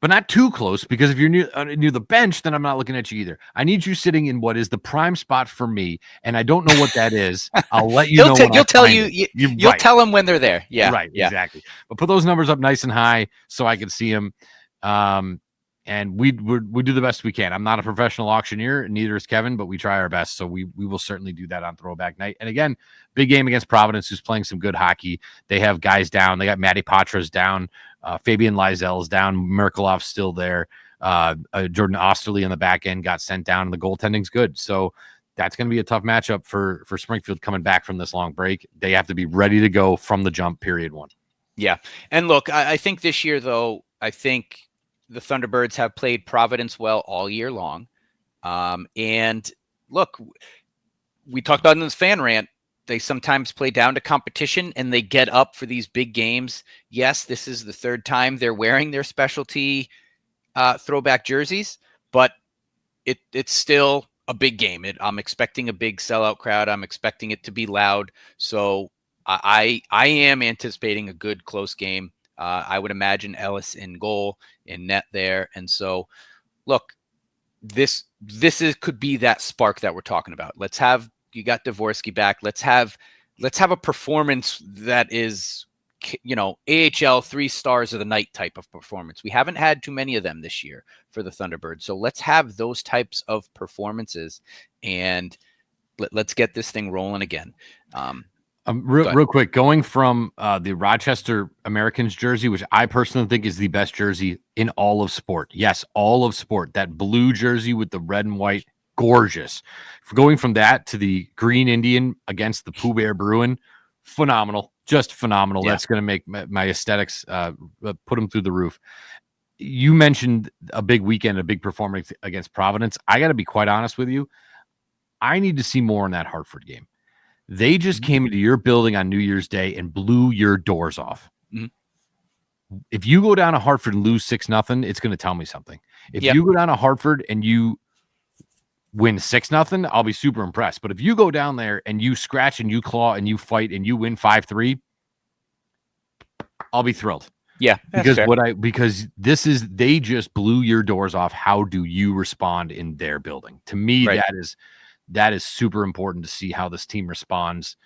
But not too close, because if you're near the bench, then I'm not looking at you either. I need you sitting in what is the prime spot for me, and I don't know what that is. I'll let you know. You'll tell them when they're there. Yeah, right, exactly. But put those numbers up nice and high so I can see them. And we do the best we can. I'm not a professional auctioneer, neither is Kevin, but we try our best. So we will certainly do that on throwback night. And again, big game against Providence, who's playing some good hockey. They have guys down. They got Matty Patras down. Fabian Lizel's down. Merkelov's still there. Jordan Osterley on the back end got sent down, and the goaltending's good. So that's going to be a tough matchup for Springfield coming back from this long break. They have to be ready to go from the jump, period one. Yeah. And look, I think this year, though, the Thunderbirds have played Providence well all year long. And look, we talked about in this fan rant, they sometimes play down to competition and they get up for these big games. Yes, this is the third time they're wearing their specialty throwback jerseys, but it's still a big game. I'm expecting a big sellout crowd. I'm expecting it to be loud. So I am anticipating a good close game. I would imagine Ellis in goal, in net there. And so, look, this could be that spark that we're talking about. You got Dvorsky back. Let's have a performance that is, AHL 3 stars of the night type of performance. We haven't had too many of them this year for the Thunderbirds. So let's have those types of performances, and let's get this thing rolling again. Real quick, going from the Rochester Americans jersey, which I personally think is the best jersey in all of sport. Yes, all of sport. That blue jersey with the red and white gorgeous. Going from that to the Green Indian against the Pooh Bear Bruin, phenomenal, just phenomenal. Yeah. That's going to make my aesthetics put them through the roof. You mentioned a big weekend, a big performance against Providence. I got to be quite honest with you. I need to see more in that Hartford game. They just came into your building on New Year's Day and blew your doors off. Mhm. If you go down to Hartford and lose 6-0, it's going to tell me something. If Yep. you go down to Hartford and you win 6-0, I'll be super impressed. But if you go down there and you scratch and you claw and you fight and you win 5-3, I'll be thrilled. Yeah, Because they just blew your doors off. How do you respond in their building? To me, Right. that is super important to see how this team responds,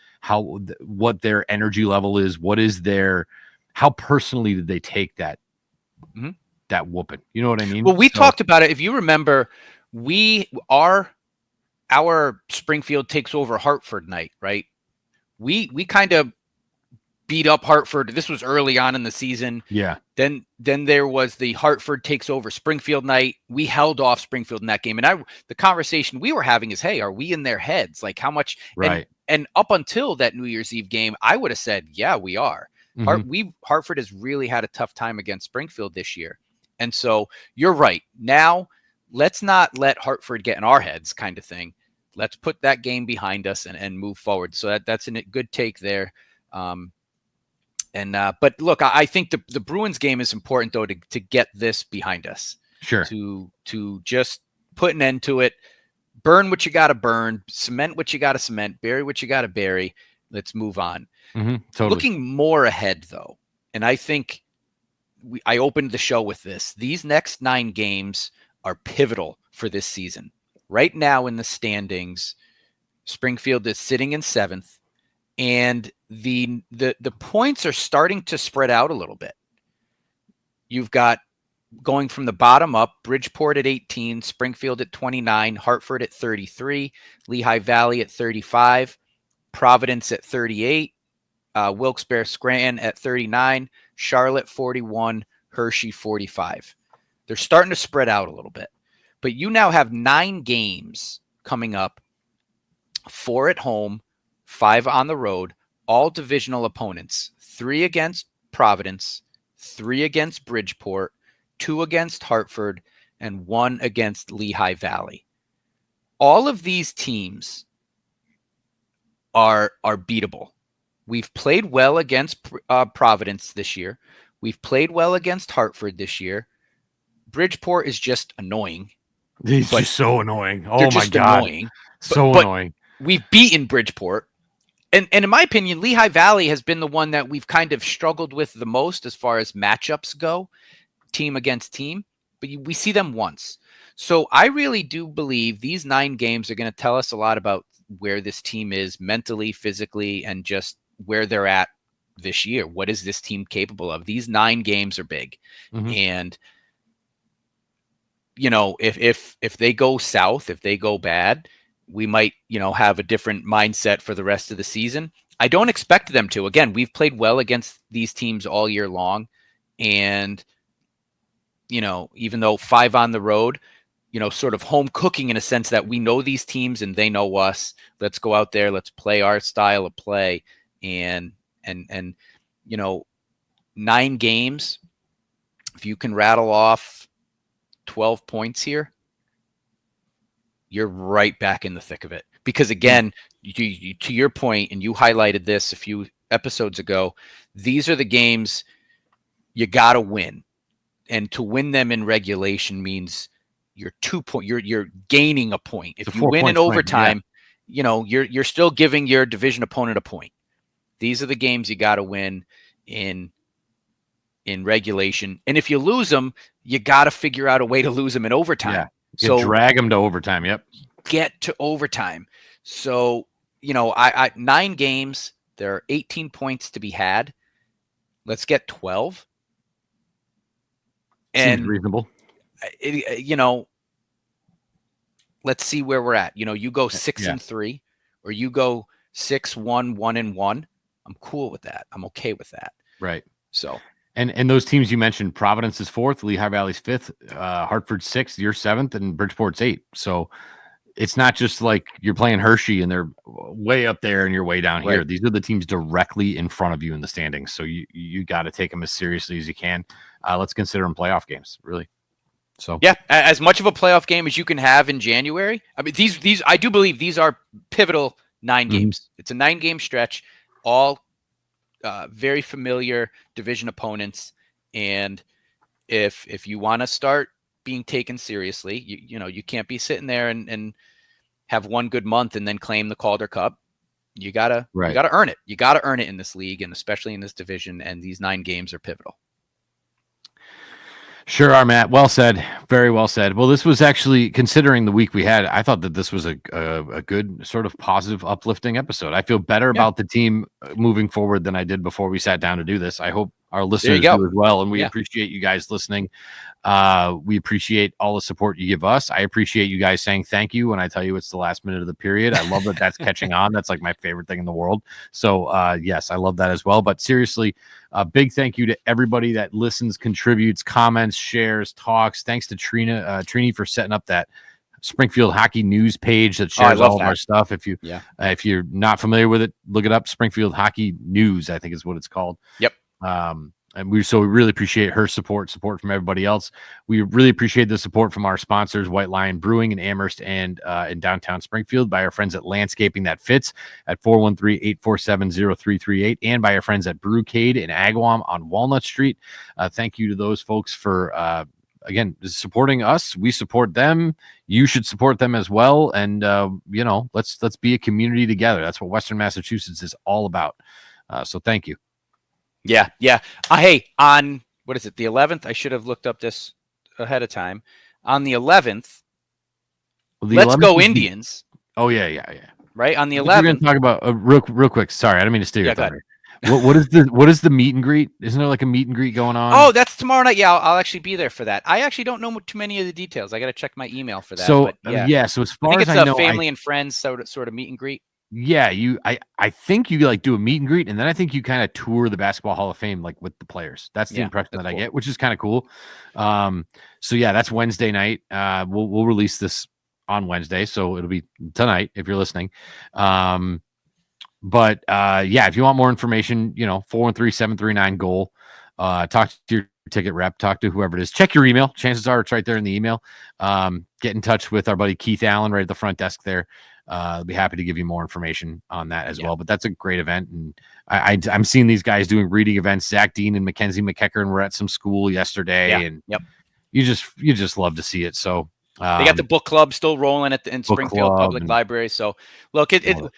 what their energy level is, how personally did they take that whooping? You know what I mean? Well, we talked about it. If you remember, our Springfield takes over Hartford night, right? We kind of beat up Hartford. This was early on in the season. Yeah. Then there was the Hartford takes over Springfield night. We held off Springfield in that game. And the conversation we were having is, hey, are we in their heads? Like how much? Right. And up until that New Year's Eve game, I would have said, yeah, we are. Hartford has really had a tough time against Springfield this year. And so you're right. Now, let's not let Hartford get in our heads kind of thing. Let's put that game behind us and move forward. So that's a good take there. But look, I think the Bruins game is important though to get this behind us. Sure. To just put an end to it, burn what you got to burn, cement what you got to cement, bury what you got to bury. Let's move on. Totally. Looking more ahead though, and I think I opened the show with this. These next 9 games are pivotal for this season. Right now in the standings, Springfield is sitting in 7th. And the points are starting to spread out a little bit. You've got going from the bottom up, Bridgeport at 18, Springfield at 29, Hartford at 33, Lehigh Valley at 35, Providence at 38, Wilkes-Barre Scranton at 39, Charlotte 41, Hershey 45. They're starting to spread out a little bit. But you now have 9 games coming up, 4 at home, 5 on the road, all divisional opponents, 3 against Providence, 3 against Bridgeport, 2 against Hartford, and 1 against Lehigh Valley. All of these teams are beatable. We've played well against Providence this year. We've played well against Hartford this year. Bridgeport is just annoying. He's just so annoying. Oh They're my just God. Annoying. So annoying. We've beaten Bridgeport. And in my opinion, Lehigh Valley has been the one that we've kind of struggled with the most as far as matchups go, team against team. But we see them once. So I really do believe these 9 games are going to tell us a lot about where this team is mentally, physically, and just where they're at this year. What is this team capable of? These 9 games are big. And, you know, if they go south, if they go bad, we might, have a different mindset for the rest of the season. I don't expect them to. Again, we've played well against these teams all year long. And, even though 5 on the road, sort of home cooking in a sense that we know these teams and they know us. Let's go out there. Let's play our style of play. And 9 games, if you can rattle off 12 points here, you're right back in the thick of it. Because again, you, to your point, and you highlighted this a few episodes ago, these are the games you got to win. And to win them in regulation means you're gaining a point. If you win in overtime, you're still giving your division opponent a point. These are the games you got to win in regulation. And if you lose them, you got to figure out a way to lose them in overtime. Yeah. So drag them to overtime. Yep. Get to overtime. So, 9 games, there are 18 points to be had. Let's get 12. Seems reasonable. Let's see where we're at. You go 6-3, or you go 6-1, 1-1. I'm cool with that. I'm okay with that. Right. So. And those teams you mentioned, Providence is 4th, Lehigh Valley's 5th, Hartford 6th, you're 7th, and Bridgeport's 8th. So it's not just like you're playing Hershey and they're way up there and you're way down here. These are the teams directly in front of you in the standings. So you got to take them as seriously as you can. Let's consider them playoff games, really. So yeah, as much of a playoff game as you can have in January. I mean, these I do believe these are pivotal 9 games. It's a 9-game stretch, all very familiar division opponents. And if you want to start being taken seriously, you can't be sitting there and have one good month and then claim the Calder Cup. You gotta earn it. You gotta earn it in this league, and especially in this division. And these 9 games are pivotal. Sure are, Matt. Well said. Very well said. Well, this was actually, considering the week we had, I thought that this was a good sort of positive, uplifting episode. I feel better about the team moving forward than I did before we sat down to do this. I hope our listeners do as well, and we appreciate you guys listening. We appreciate all the support you give us. I appreciate you guys saying thank you when I tell you it's the last minute of the period. I love that that's catching on. That's like my favorite thing in the world. So yes, I love that as well. But seriously, a big thank you to everybody that listens, contributes, comments, shares, talks. Thanks to Trini for setting up that Springfield hockey news page that shares all of our stuff. If you're not familiar with it, look it up. Springfield Hockey News, I think is what it's called. Yep. And we really appreciate her support from everybody else. We really appreciate the support from our sponsors, White Lion Brewing in Amherst and in downtown Springfield, by our friends at Landscaping That Fits at 413-847-0338, and by our friends at Brewcade in Agawam on Walnut Street. Thank you to those folks for again supporting us. We support them. You should support them as well. And let's be a community together. That's what Western Massachusetts is all about. So thank you. Yeah. Hey, on what is it? The 11th. I should have looked up this ahead of time. On the 11th, let's go Indians. Oh yeah. Right on the 11th. We're going to talk about real quick. Sorry, I don't mean to steer your thunder. What is the meet and greet? Isn't there like a meet and greet going on? Oh, that's tomorrow night. Yeah, I'll actually be there for that. I actually don't know too many of the details. I got to check my email for that. So so as far as I know, family and friends sort of meet and greet. Yeah, I think you like do a meet and greet, and then I think you kind of tour the Basketball Hall of Fame like with the players. That's the impression that I get, which is kind of cool. So yeah, that's Wednesday night. We'll release this on Wednesday, so it'll be tonight if you're listening. But if you want more information, 413-739-GOAL. Talk to your ticket rep, talk to whoever it is. Check your email. Chances are it's right there in the email. Get in touch with our buddy Keith Allen right at the front desk there. I'll be happy to give you more information on that as well. But that's a great event, and I'm seeing these guys doing reading events. Zach Dean and Mackenzie McEachern were at some school yesterday, and you just love to see it. So they got the book club still rolling in Springfield Public Library. So look,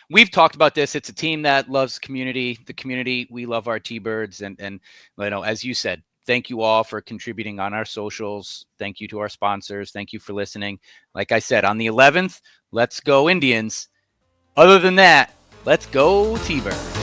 we've talked about this. It's a team that loves community. The community, we love our T-Birds, and as you said, thank you all for contributing on our socials. Thank you to our sponsors. Thank you for listening. Like I said, on the 11th, let's go Indians. Other than that, let's go T-Birds.